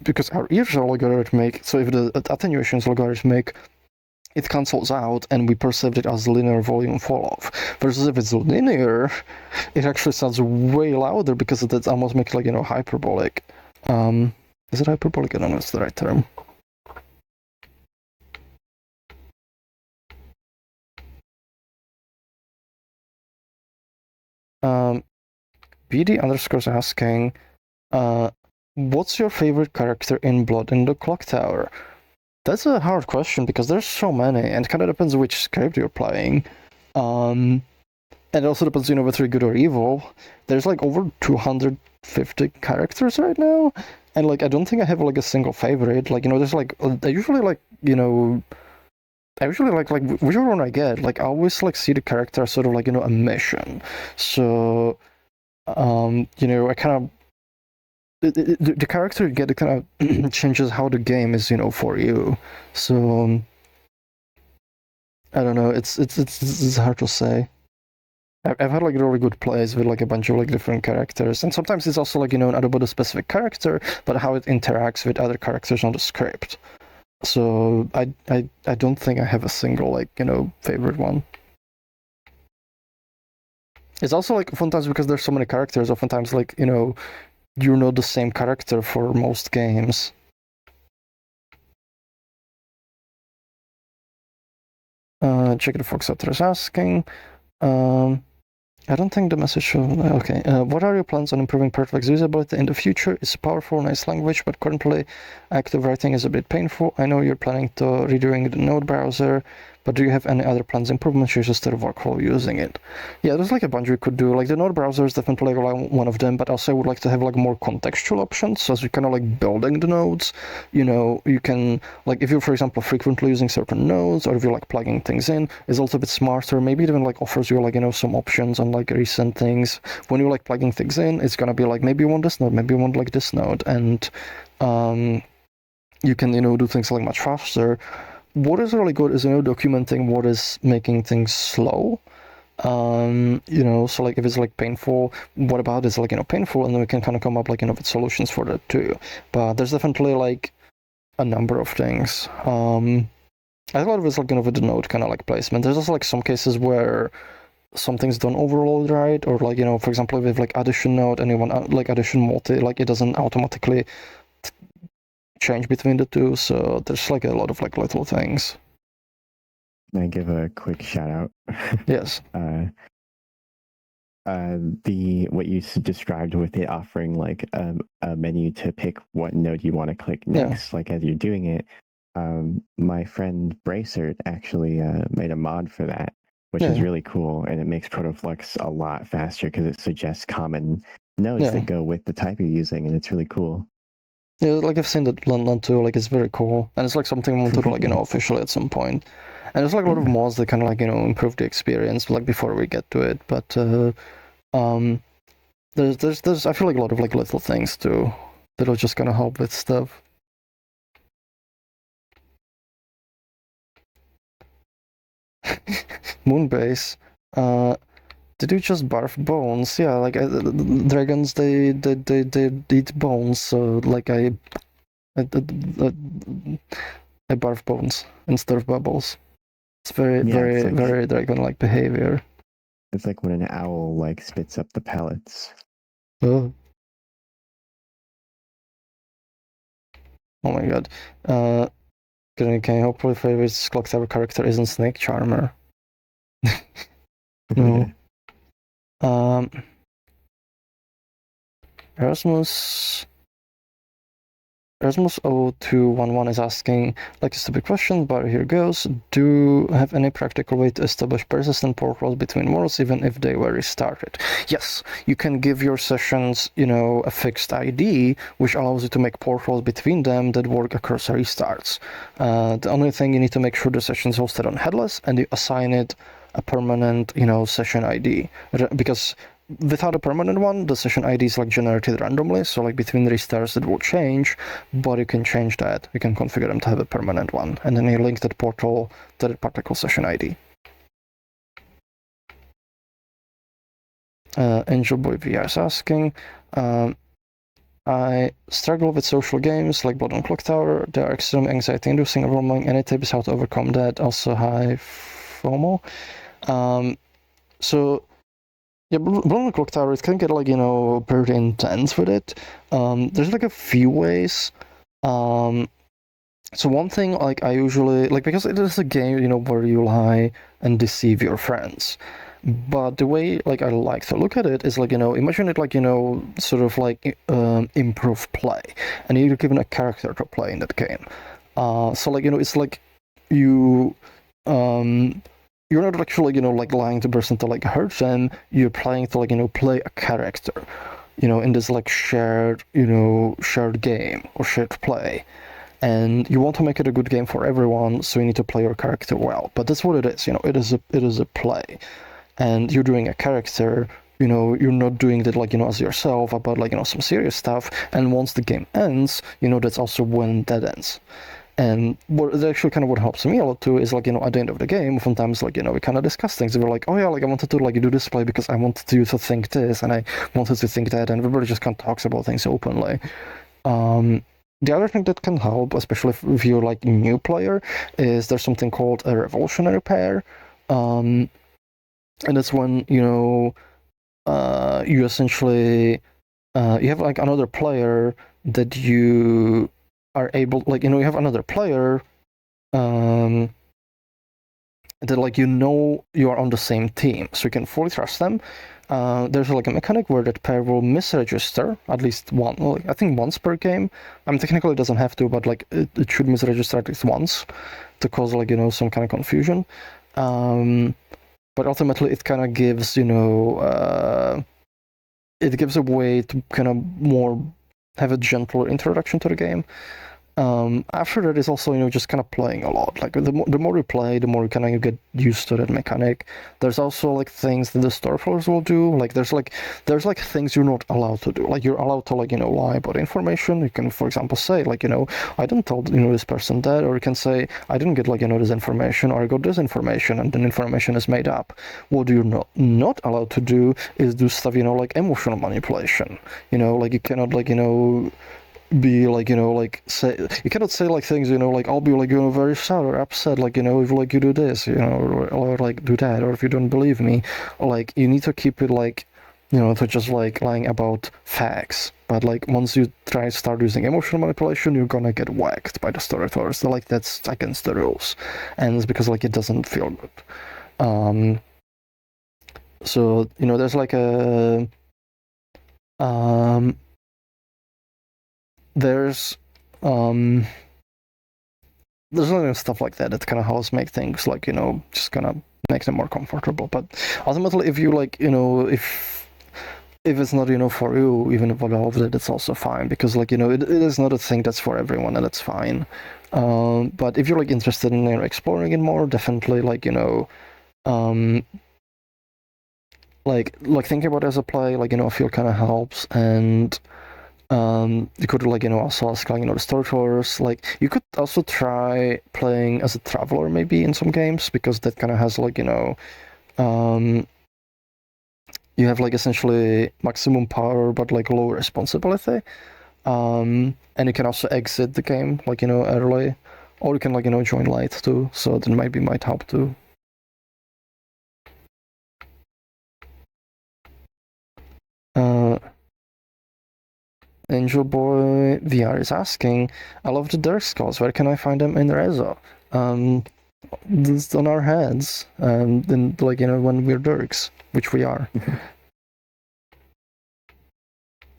because our ears are logarithmic, so if the attenuation is logarithmic, it cancels out and we perceive it as linear volume fall off. Versus if it's linear, it actually sounds way louder because it's almost makes hyperbolic. Is it hyperbolic? I don't know if it's the right term. BD underscores asking, what's your favorite character in Blood in the Clock Tower? That's a hard question because there's so many, and it kind of depends which script you're playing. And it also depends, whether you're good or evil. There's like over 250 characters right now, and I don't think I have a single favorite. There's I usually whichever one I get. I always see the character as sort of a mission. So, I kind of. The character you get, it kind of changes how the game is, for you. So I don't know. It's hard to say. I've had really good plays with a bunch of different characters, and sometimes it's also not about a specific character, but how it interacts with other characters on the script. So I don't think I have a single like favorite one. It's also like oftentimes because there's so many characters. Oftentimes like you're not the same character for most games. Check the Froox is asking. I don't think the message okay. What are your plans on improving Perfect's usability in the future? It's a powerful, nice language, but currently active writing is a bit painful. I know you're planning to redoing the Node browser, but do you have any other plans, improvements you just work while using it? Yeah, there's like a bunch we could do. Like the Node browser is definitely like one of them, but also I would like to have like more contextual options. So as you're kind of like building the nodes, you can like if you're for example frequently using certain nodes, or if you're like plugging things in, it's also a bit smarter. Maybe it even like offers you like some options on like recent things. When you're like plugging things in, it's gonna be like maybe you want this node, maybe you want like this node, and you can do things like much faster. What is really good is documenting what is making things slow. So like if it's like painful, what about it's like painful, and then we can kind of come up like with solutions for that too. But there's definitely like a number of things. A lot of it's like with the node kind of like placement. There's also like some cases where some things don't overload right, or like for example, if you have like addition node and you want like addition multi, like it doesn't automatically change between the two. So there's like a lot of like little things.
Can I give a quick shout out?
Yes.
What you described with it offering like a menu to pick what node you want to click next, like as you're doing it. My friend Bracert actually made a mod for that, which is really cool, and it makes Protoflux a lot faster because it suggests common nodes that go with the type you're using, and it's really cool.
Yeah, like I've seen that London too, like it's very cool, and it's like something I want to do like officially at some point. And there's like a lot of mods that kind of like improve the experience like before we get to it, but there's I feel like a lot of like little things too that'll just kind of help with stuff. Moonbase, did you just barf bones? Yeah, like dragons they eat bones, so like I barf bones instead of bubbles. It's very very dragon-like behavior.
It's like when an owl like spits up the pellets.
Oh my god. Can you hopefully favorite clock tower character isn't Snake Charmer? No. Erasmus0211 is asking like a stupid question, but here goes. Do you have any practical way to establish persistent portals between worlds even if they were restarted? Yes, you can give your sessions, a fixed ID, which allows you to make portals between them that work across restarts. The only thing you need to make sure the session is hosted on headless, and you assign it a permanent, session ID, because without a permanent one, the session ID is like generated randomly, so like between restarts it will change, but you can change that. You can configure them to have a permanent one, and then you link that portal to the particular session ID. Angel Boy VR is asking, I struggle with social games like Blood on Clock Tower. They are extreme anxiety-inducing, overwhelming. Any tips how to overcome that? Also, high FOMO. So yeah, Blood on Clock Tower, it can get like pretty intense with it. There's like a few ways. So one thing like I usually like, because it is a game where you lie and deceive your friends. But the way like I like to look at it is like imagine it like sort of like improve play, and you're given a character to play in that game. So like it's like you you're not actually like lying to the person to like hurt them. You're playing to like play a character, in this like shared shared game or shared play. And you want to make it a good game for everyone, so you need to play your character well. But that's what it is. It is a play, and you're doing a character. You're not doing that like as yourself about like some serious stuff. And once the game ends, that's also when that ends. And what actually kind of what helps me a lot too is like at the end of the game, sometimes like we kind of discuss things. We're like, oh yeah, like I wanted to like do this play because I wanted you to think this, and I wanted to think that, and everybody just kind of talks about things openly. the other thing that can help, especially if you're like a new player, is there's something called a revolutionary pair, and it's when you essentially you have like another player that you are able, like you have another player that like you are on the same team, so you can fully trust them. There's like a mechanic where that pair will misregister at least one, like, I think once per game. I mean, technically it doesn't have to, but like it should misregister at least once to cause like some kind of confusion. But ultimately it kind of gives it gives a way to kind of more have a gentler introduction to the game. After that is also just kind of playing a lot. Like the more you play, the more you kind of get used to that mechanic. There's also like things that the storytellers will do. Like there's things you're not allowed to do. Like you're allowed to lie about information. You can, for example, say like I didn't tell this person that, or you can say I didn't get this information, or I got this information, and then information is made up. What you're not allowed to do is do stuff like emotional manipulation. Like you cannot be like say, you cannot say like things like I'll be like very sad or upset like if like you do this or like do that, or if you don't believe me, like you need to keep it like to just like lying about facts. But like once you start using emotional manipulation, you're gonna get whacked by the storytellers. So like that's against the rules, and it's because like it doesn't feel good. So there's like a there's stuff like that kind of helps make things like just kind of make them more comfortable. But ultimately, if you like if it's not for you, even if all of it, it's also fine, because like it is not a thing that's for everyone, and it's fine. But if you're like interested in exploring it more, definitely like thinking about it as a play, I feel kind of helps. And you could also ask the storytellers. Like you could also try playing as a traveler maybe in some games, because that kind of has you have essentially maximum power but low responsibility. And you can also exit the game early, or you can join late too, so that might help too. Angel Boy VR is asking, I love the Dirk skulls. Where can I find them in Rezo? Just on our heads. Then when we're Dirks, which we are.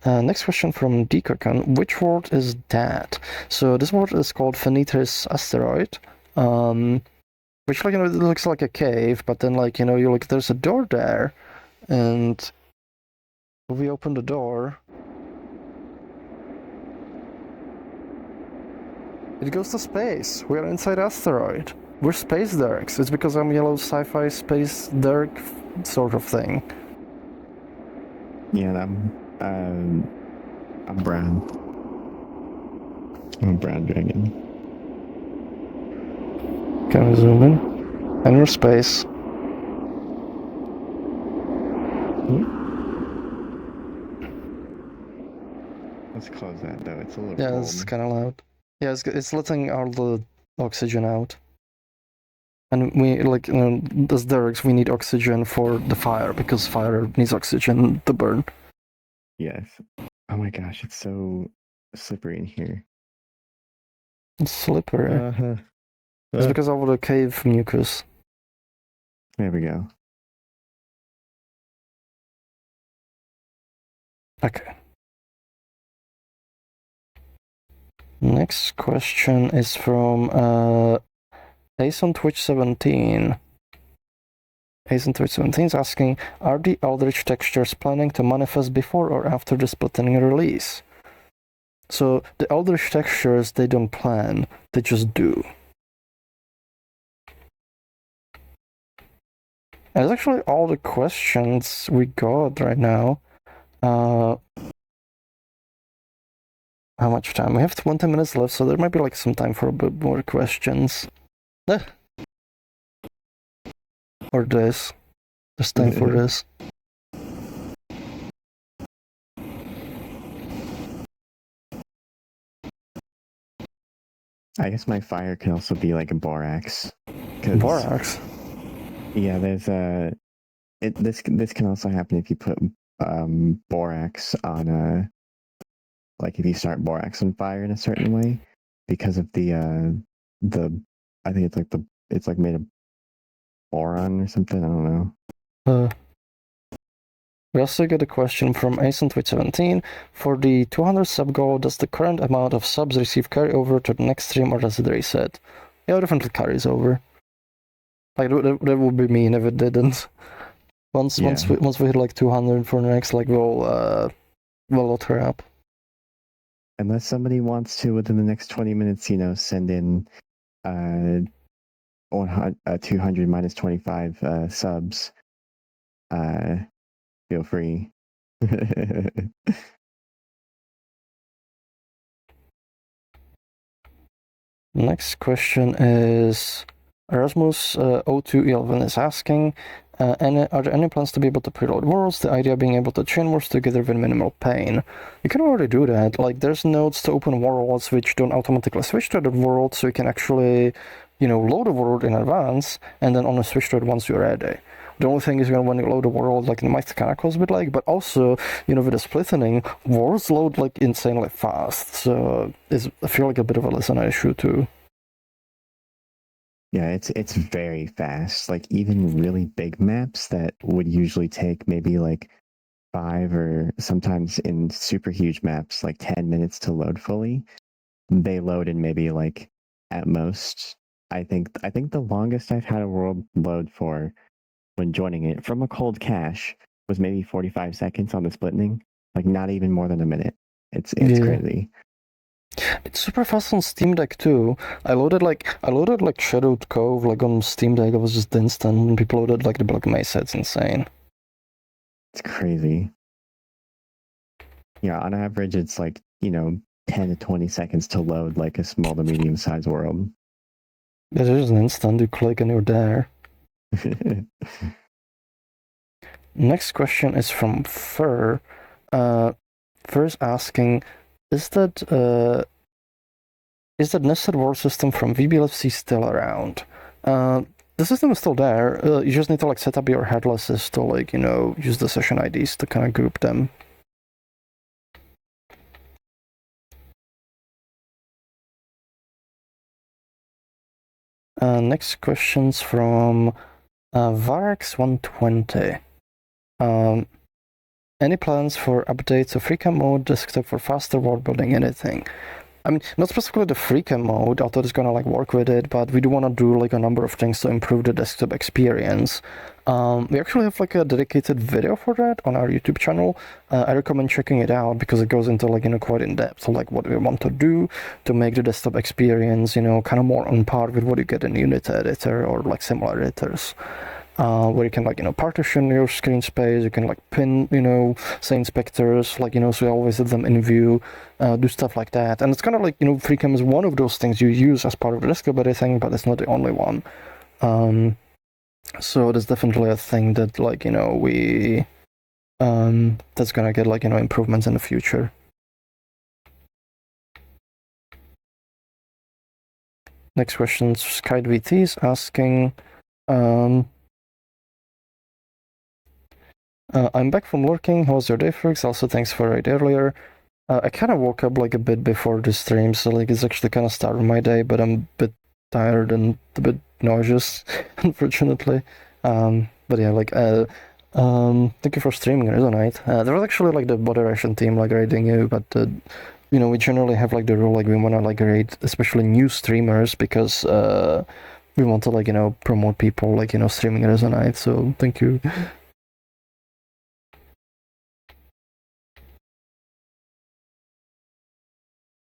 Next question from Dikokan. Which world is that? So this world is called Fenitris Asteroid. Which it looks like a cave, but then you look, there's a door there, and we open the door. It goes to space. We are inside asteroid. We're space Dirks. It's because I'm yellow sci-fi space Dirk sort of thing.
Yeah, I'm brown. I'm a brown dragon.
Can we zoom in? And we're space.
Let's close that though. It's a little
Yeah,
cold.
it's kind of loud. Yeah, it's letting all the oxygen out. And we as Dirks, we need oxygen for the fire, because fire needs oxygen to burn.
Yes. Oh my gosh, it's so slippery in here.
It's slippery. It's because of the cave mucus.
There we go.
Okay. Next question is from Ace on Twitch 17. Ace on Twitch 17 is asking, are the Eldritch textures planning to manifest before or after the Splitting release? So the Eldritch textures, they don't plan, they just do. And that's actually all the questions we got right now. How much time? We have 20 minutes left, so there might be some time for a bit more questions. Or this. There's time for this.
I guess my fire could also be like a borax. 'Cause,
Borax.
Yeah, there's a. This can also happen if you put borax on a. Like if you start borax on fire in a certain way, because of the I think it's like made of boron or something. I don't know.
We also get a question from ASIN17. For the 200 sub goal, does the current amount of subs receive carry over to the next stream, or does it reset? Yeah, it definitely carries over. Like that would be mean if it didn't. Once we hit like 200 for the next, like we'll load her up.
Unless somebody wants to within the next 20 minutes, send in 200 minus 25 subs. Feel free.
Next question is Erasmus 0211 is asking, are there any plans to be able to preload worlds? The idea being able to chain worlds together with minimal pain. You can already do that. Like there's nodes to open worlds which don't automatically switch to the world, so you can actually, load a world in advance and then only switch to it once you're ready. The only thing is, when you load a world, like it might kind of cost a bit lag, but also, with the splitting, worlds load like insanely fast. So I feel like a bit of a listener issue too.
Yeah, it's very fast. Like even really big maps that would usually take maybe like 5 or sometimes in super huge maps like 10 minutes to load fully, they load in maybe like at most. I think the longest I've had a world load for when joining it from a cold cache was maybe 45 seconds on the splitting. Like not even more than a minute. It's crazy.
It's super fast on Steam Deck too. I loaded Shadowed Cove like on Steam Deck. It was just instant. And people loaded like the Black Mesa. It's insane.
It's crazy. Yeah, on average, it's like 10 to 20 seconds to load like a small to medium sized world.
It is an instant. You click and you're there. Next question is from Fur. Fur's asking, is that nested world system from VBLFC still around? The system is still there. You just need to like set up your headlesses to like use the session IDs to kind of group them. Next question's from Varex120. Any plans for updates of FreeCam mode, desktop for faster world building, anything? I mean, not specifically the FreeCam mode, although it's gonna like work with it, but we do want to do like a number of things to improve the desktop experience. We actually have like a dedicated video for that on our YouTube channel. I recommend checking it out because it goes into like quite in depth, like what we want to do to make the desktop experience kind of more on par with what you get in Unity editor or like similar editors. Where you can like partition your screen space, you can like pin say inspectors, like so you always have them in view, do stuff like that. And it's kind of like FreeCam is one of those things you use as part of the desktop editing, but it's not the only one. So there's definitely a thing that like we that's gonna get like improvements in the future. Next question, SkyVT is asking, I'm back from working. How was your day, Froox? Also, thanks for it earlier. I kind of woke up like a bit before the stream, so like it's actually kind of started my day, but I'm a bit tired and a bit nauseous, unfortunately. But yeah, like thank you for streaming Resonite. There was actually like the moderation team like rating you, but we generally have like the rule like we want to like rate especially new streamers because we want to like promote people like streaming Resonite. So thank you.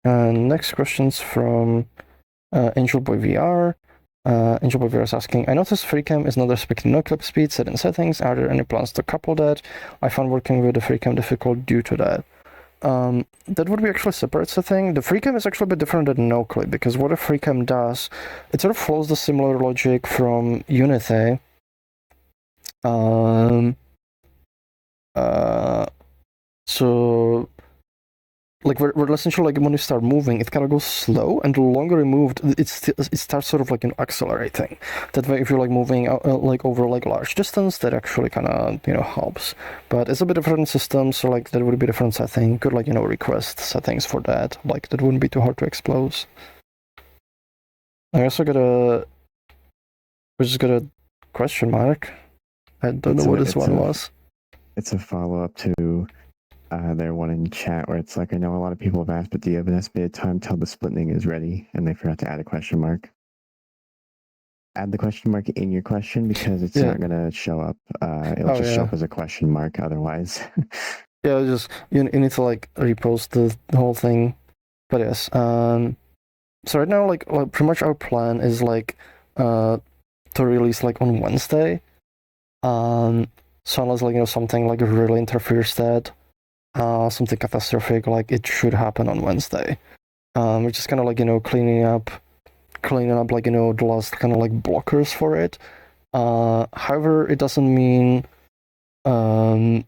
Next question's from Angel Boy VR. Angel Boy VR is asking, I noticed FreeCam is not respecting no clip speed set in settings. Are there any plans to couple that? I found working with the FreeCam difficult due to that. That would be actually a separate setting. The FreeCam is actually a bit different than no clip because what a FreeCam does, it sort of follows the similar logic from Unity. So like we're essentially like when you start moving, it kind of goes slow, and the longer you moved, it starts sort of like accelerating. That way, if you're like moving like over like large distance, that actually kind of helps. But it's a bit different system, so like there would be different setting. Could like request settings for that. Like that wouldn't be too hard to expose. I also we just got a question mark. I don't know what this one was.
It's a follow-up to their one in chat where it's like, I know a lot of people have asked, but do you have an estimated time till the splitting is ready? And they forgot to add a question mark. Add the question mark in your question because it's not going to show up. It'll just show up as a question mark otherwise.
Yeah, just you need to like repost the whole thing. But yes, so right now like pretty much our plan is like to release like on Wednesday. So unless like something like really interferes that, something catastrophic, like it should happen on Wednesday. We're just kind of like cleaning up like the last kind of like blockers for it. However, it doesn't mean like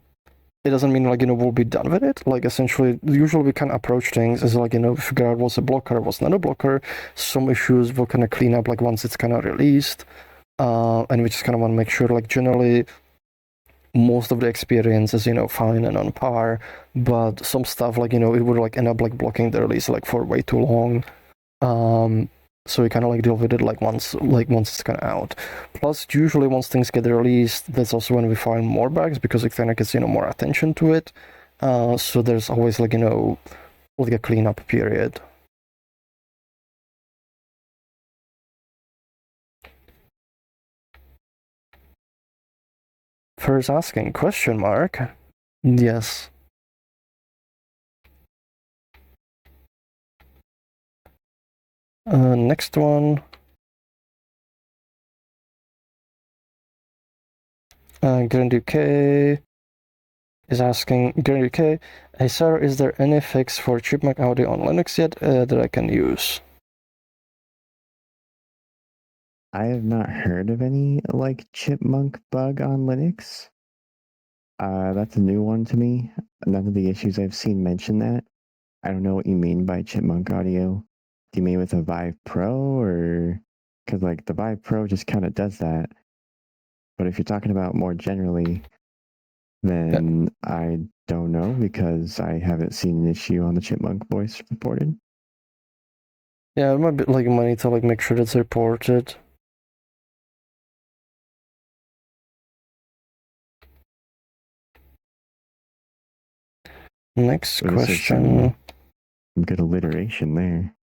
we'll be done with it. Like essentially, usually we can approach things as like figure out what's a blocker, what's not a blocker. Some issues we'll kind of clean up like once it's kind of released, and we just kind of want to make sure like generally most of the experience is fine and on par, but some stuff like it would like end up like blocking the release like for way too long. So we kind of like deal with it like once it's kind of out. Plus, usually once things get released, that's also when we find more bugs because it kind of gets more attention to it. So there's always like like a cleanup period. First asking question mark. Yes. Next one. Grand UK is asking, Grand UK, hey Sarah, is there any fix for Chipmunk audio on Linux yet that I can use?
I have not heard of any like chipmunk bug on Linux. That's a new one to me. None of the issues I've seen mention that. I don't know what you mean by chipmunk audio. Do you mean with a Vive Pro or because like the Vive Pro just kind of does that? But if you're talking about more generally, then I don't know because I haven't seen an issue on the chipmunk voice reported.
Yeah, it might be like might need to like make sure that's reported. Next question.
Some good alliteration there.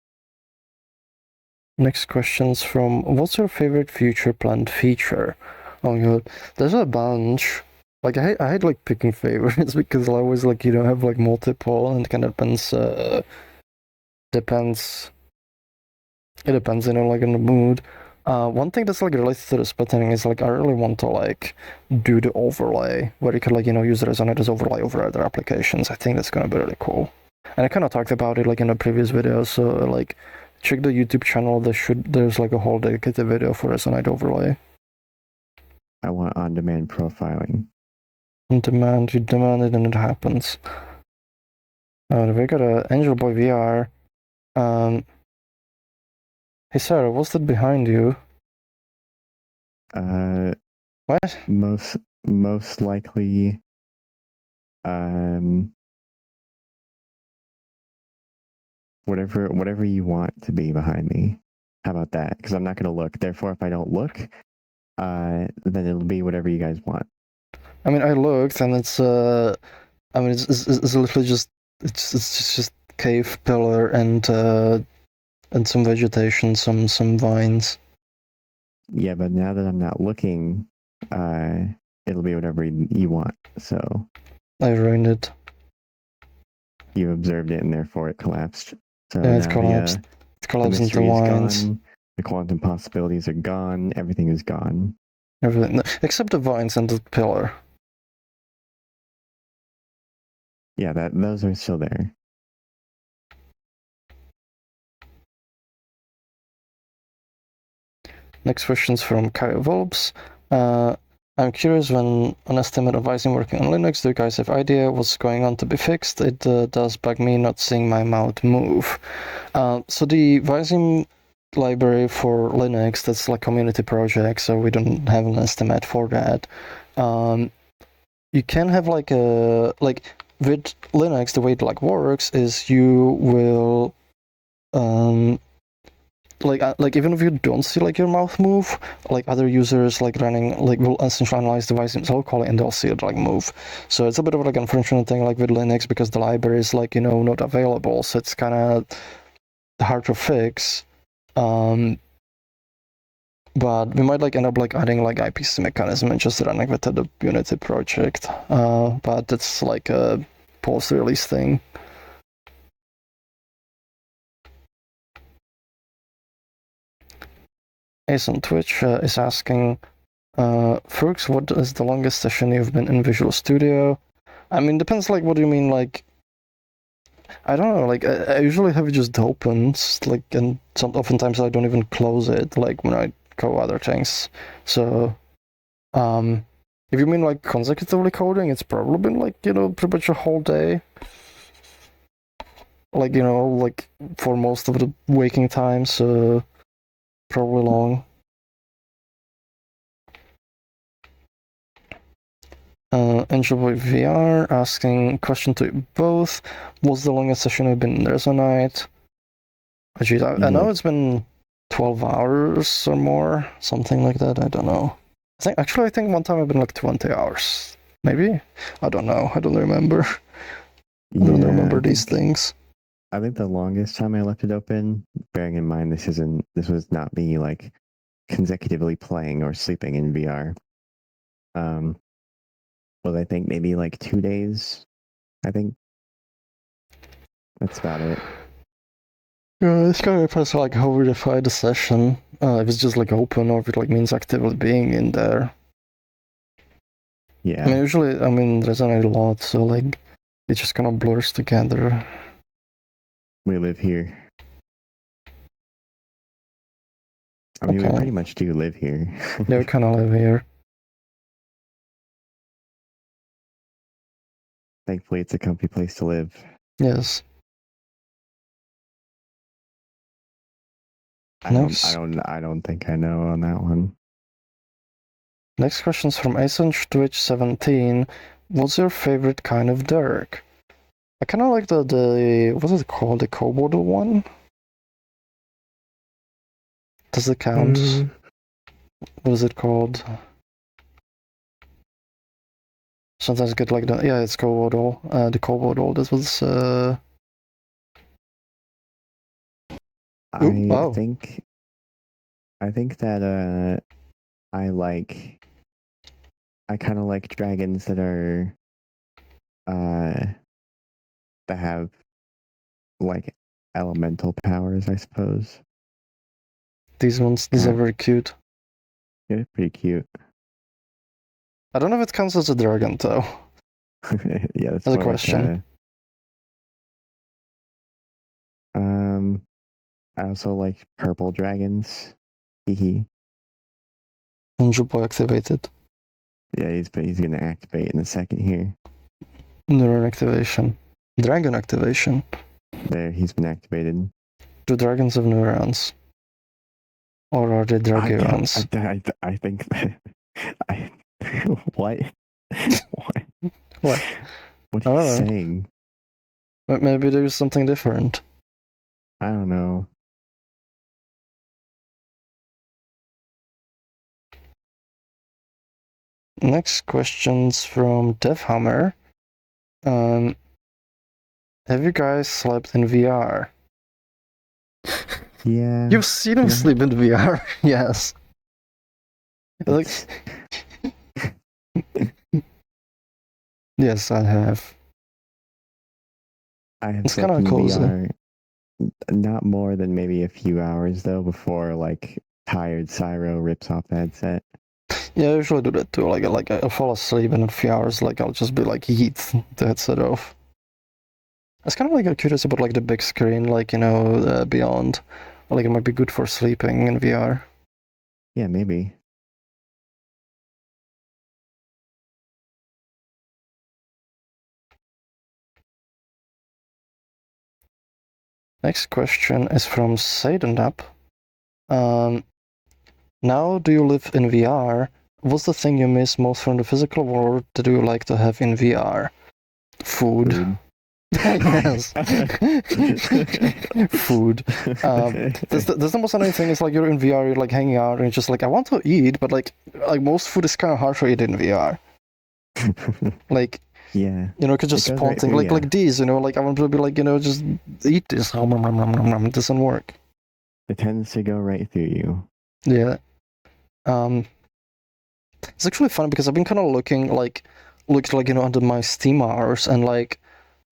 Next question's from, what's your favorite future planned feature? Oh my god, there's a bunch. Like I hate like picking favorites because I always like have like multiple and it kind of depends. It depends, like on the mood. One thing that's like related to the splitting is like I really want to like do the overlay where you could like use Resonite as overlay over other applications. I think that's gonna be really cool. And I kind of talked about it like in a previous video. So like check the YouTube channel. There's like a whole dedicated video for Resonite overlay.
I want on-demand profiling.
On demand, you demand it and it happens. We got a Angel Boy VR. Hey Sarah, what's that behind you? What?
Most likely, whatever you want to be behind me. How about that? Because I'm not going to look. Therefore, if I don't look, then it'll be whatever you guys want.
I mean, I looked, and it's it's literally just it's just cave pillar and some vegetation, some vines.
Yeah, but now that I'm not looking, it'll be whatever you want. So
I ruined it.
You observed it, and therefore it collapsed. So
yeah, it's collapsed. It collapsed into vines.
Gone, the quantum possibilities are gone. Everything is gone.
Everything except the vines and the pillar.
Yeah, those are still there.
Next question's from Kyle Volps. I'm curious when an estimate of Visine working on Linux. Do you guys have idea what's going on to be fixed? It does bug me not seeing my mouth move. So the Visine library for Linux, that's like community project, so we don't have an estimate for that. You can have like a with Linux, the way it like works is you will like even if you don't see like your mouth move, like other users like running like will essentially analyze the device locally and they'll see it like move. So it's a bit of like an unfortunate thing like with Linux because the library is like not available, so it's kind of hard to fix. But we might like end up like adding like IPC mechanism and just running with the Unity project. But it's like a post-release thing. Ace on Twitch is asking, Froox, what is the longest session you've been in Visual Studio? I mean, depends like what do you mean, like, I don't know, like, I usually have it just open, like, and oftentimes I don't even close it, like, when I code other things. So, if you mean, like, consecutively coding, it's probably been, like, pretty much a whole day. Like, like, for most of the waking time, so probably long. Enjoy VR asking question to you both. What's the longest session you've been in Resonite? Geez, I know it's been 12 hours or more, something like that. I don't know. I think one time I've been like 20 hours. Maybe? I don't know. I don't remember. I don't remember these things.
I think the longest time I left it open, bearing in mind this was not me like consecutively playing or sleeping in VR. Was I think maybe like 2 days. I think that's about it.
Yeah, it's kind of depends like how we define the session. If it's just like open or if it like means actively being in there.
Yeah.
I mean, usually, Resonate a lot, so like it just kind of blurs together.
We live here. I mean, we pretty much do live here.
Yeah, we kind of live here.
Thankfully, it's a comfy place to live.
Yes.
I don't think I know on that one.
Next question's from AsonTwitch17. What's your favorite kind of Dirk? I kind of like the what is it called? The Kobold one? Does it count? What is it called? Sometimes I get like it's Kobold. The Kobold. This was
I think that I kind of like dragons that are that have like elemental powers, I suppose.
These are very cute.
Yeah, pretty cute.
I don't know if it counts as a dragon though.
Yeah, that's
a question.
I also like purple dragons. Hehe.
Ninja Boy activated.
Yeah, he's gonna activate in a second here.
Neuron activation. Dragon activation.
There, he's been activated.
Do dragons have neurons? Or are they dragons?
I think that what? What?
What?
What are you saying?
Maybe there's something different.
I don't know.
Next question's from Devhammer. Have you guys slept in VR?
Yeah.
You've seen him sleep in VR, yes. Like, yes, I have.
It's kind of cozy. VR, not more than maybe a few hours though before like tired Cyro rips off the headset.
Yeah, I usually do that too. Like I'll fall asleep and in a few hours, like I'll just be like yeet the headset off. It's kind of like curious about like the big screen, like beyond. Like it might be good for sleeping in VR.
Yeah, maybe.
Next question is from Seidenap. Now do you live in VR? What's the thing you miss most from the physical world that you like to have in VR? Food. Yes. Food. There's the most annoying thing is like you're in VR, you're like hanging out, and you're just like, I want to eat, but like most food is kind of hard to eat in VR. Like,
Yeah.
you know, you could just
It goes
spawn
right
things
through
like
ya.
like these, you know, like I want to be like, you know, just eat this. It doesn't work.
It tends to go right through you.
Yeah. It's actually funny because I've been kind of looked like, you know, under my Steam hours, and like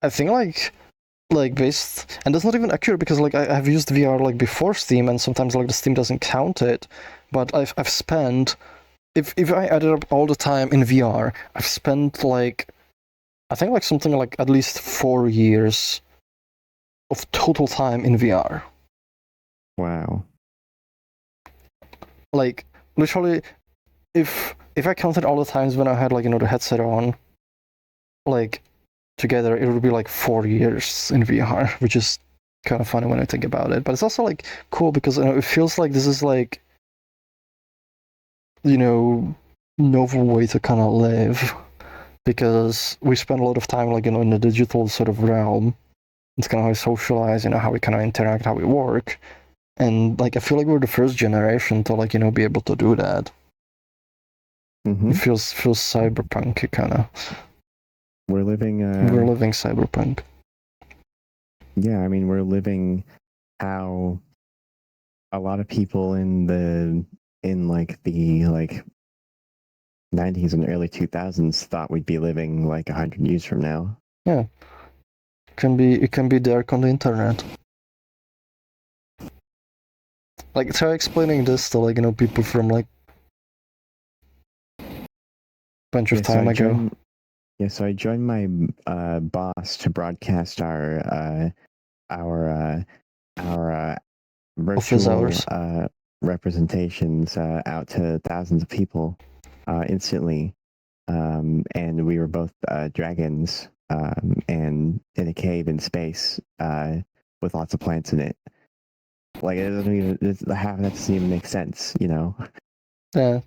I think like based, and that's not even accurate because like I've used VR like before Steam, and sometimes like the Steam doesn't count it, but I've spent, if I added up all the time in VR, I've spent like, I think like something like at least 4 years of total time in VR.
Wow.
Like literally, if I counted all the times when I had like, you know, the headset on, like together it would be like 4 years in VR, which is kind of funny when I think about it. But it's also like cool because, you know, it feels like this is like, you know, novel way to kind of live, because we spend a lot of time like, you know, in the digital sort of realm. It's kind of how we socialize, you know, how we kind of interact, how we work, and like I feel like we're the first generation to like, you know, be able to do that.
Hmm.
It feels cyberpunk kind of.
We're living.
We're living cyberpunk.
Yeah, I mean, we're living how a lot of people in like the 90s and early 2000s thought we'd be living like 100 years from now.
Yeah, it can be dark on the internet. Like try explaining this to like, you know, people from like bunch of time ago.
So I joined my boss to broadcast our
Office
virtual
hours.
representations out to thousands of people instantly. And we were both dragons and in a cave in space with lots of plants in it. Like it doesn't even, half of that doesn't even make sense, you know?
Yeah.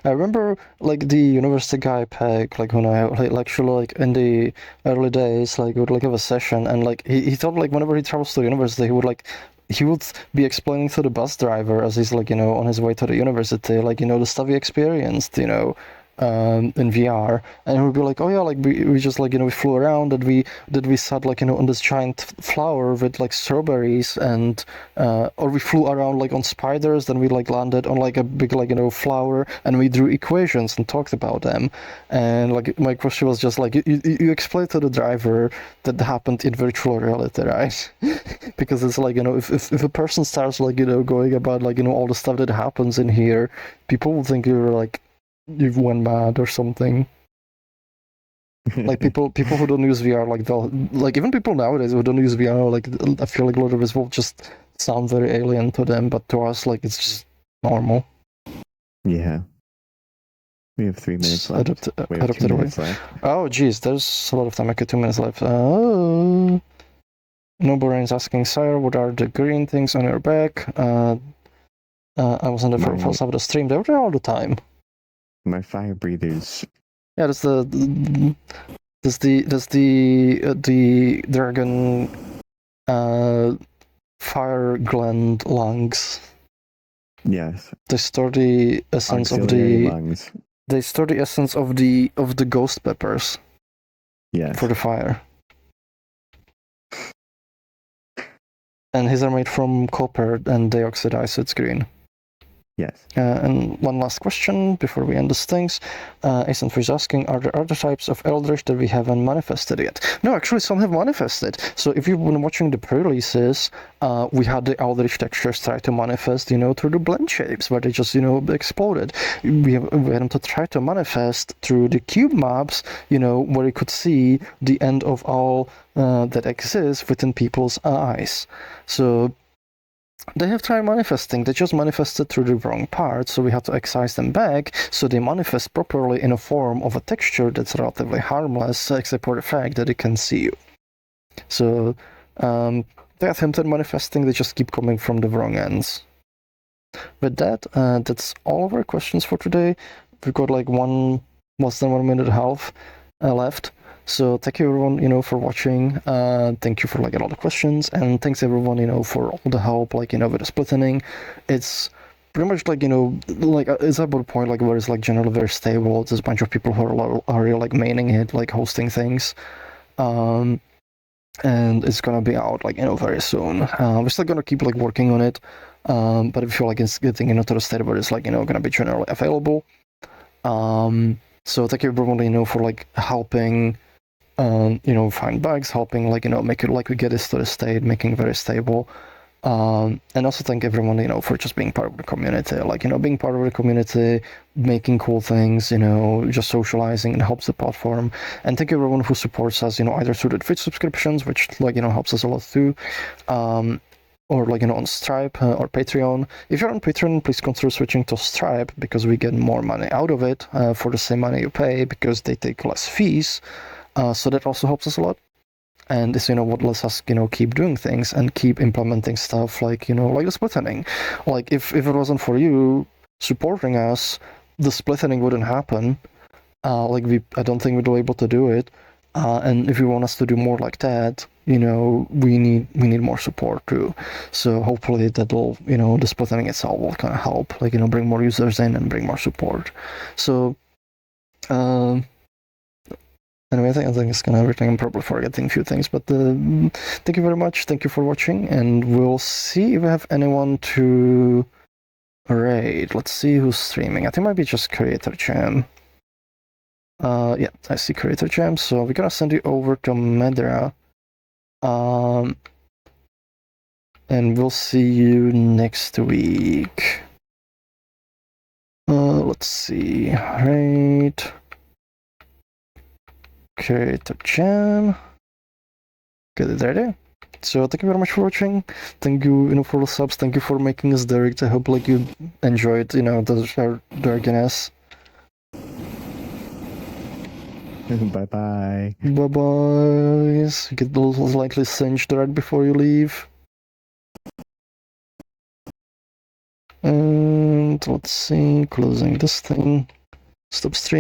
I remember like the university guy Peg, like when I like actually like in the early days, like we would like have a session, and like he thought like whenever he travels to the university, he would be explaining to the bus driver as he's like, you know, on his way to the university, like, you know, the stuff he experienced, you know, in VR, and he would be like, oh yeah, like we just like, you know, we flew around, and we sat like, you know, on this giant flower with like strawberries, and or we flew around like on spiders, then we like landed on like a big like, you know, flower, and we drew equations and talked about them. And like my question was just like, you explain to the driver that happened in virtual reality, right? Because it's like, you know, if a person starts like, you know, going about like, you know, all the stuff that happens in here, people will think you're like, you've went mad or something. Like people who don't use VR, like they'll like, even people nowadays who don't use VR, like I feel like a lot of this will just sound very alien to them, but to us, like it's just normal.
Yeah. We have 3 minutes left. We have 2
Adapted away.
minutes left.
Oh geez, there's a lot of time. Okay, 2 minutes left. Oh. Noborain's asking, Sire, what are the green things on your back? I was on the first half of the stream. They were there all the time.
My fire breathers.
Yeah, that's the dragon fire gland lungs.
Yes.
They store the essence
Auxiliary lungs.
They store the essence of the ghost peppers.
Yes.
For the fire. And his are made from copper, and they oxidize, so it's green.
Yes.
And one last question before we end these things. Asen is asking, are there other types of Eldritch that we haven't manifested yet? No, actually some have manifested. So if you've been watching the pre-releases, we had the Eldritch textures try to manifest, you know, through the blend shapes, where they just, you know, exploded. We had them to try to manifest through the cube maps, you know, where you could see the end of all that exists within people's eyes. So they have tried manifesting, they just manifested through the wrong part, so we have to excise them back, so they manifest properly in a form of a texture that's relatively harmless, except for the fact that it can see you. So, they attempted manifesting, they just keep coming from the wrong ends. With that, that's all of our questions for today. We've got like less than 1 minute and a half left. So thank you everyone, for watching. Thank you for like a lot of questions, and thanks everyone, for all the help, like, with the splitting. It's pretty much like, like it's about a point like where it's like generally very stable. There's a bunch of people who are like maining it, like hosting things. And it's gonna be out like, very soon. We're still gonna keep like working on it. But I feel like it's getting to the state where it's like, gonna be generally available. So thank you everyone, for like helping find bugs, helping like, make it like we get this to the state, making it very stable. And also thank everyone, for just being part of the community, like, being part of the community, making cool things, just socializing, it helps the platform. And thank you everyone who supports us, either through the Twitch subscriptions, which like, helps us a lot too, or like, on Stripe or Patreon. If you're on Patreon, please consider switching to Stripe, because we get more money out of it for the same money you pay, because they take less fees. So that also helps us a lot. And it's, what lets us, keep doing things and keep implementing stuff like, like the splitting. Like, if it wasn't for you supporting us, the splitting wouldn't happen. I don't think we'd be able to do it. And if you want us to do more like that, we need more support too. So hopefully that'll, the splitting itself will kind of help, like, bring more users in and bring more support. So, anyway, I think it's kind of everything. I'm probably forgetting a few things, but thank you very much. Thank you for watching, and we'll see if we have anyone to raid. Let's see who's streaming. I think it might be just Creator Jam. Yeah, I see Creator Jam, so we're gonna send you over to Medra. And we'll see you next week. Let's see. Right. Creator Jam. Get it ready. So thank you very much for watching. Thank you, for the subs. Thank you for making us direct. I hope like you enjoyed, the darkness.
Bye bye.
Bye bye. Get those likely singed right before you leave. And let's see, closing this thing. Stop streaming.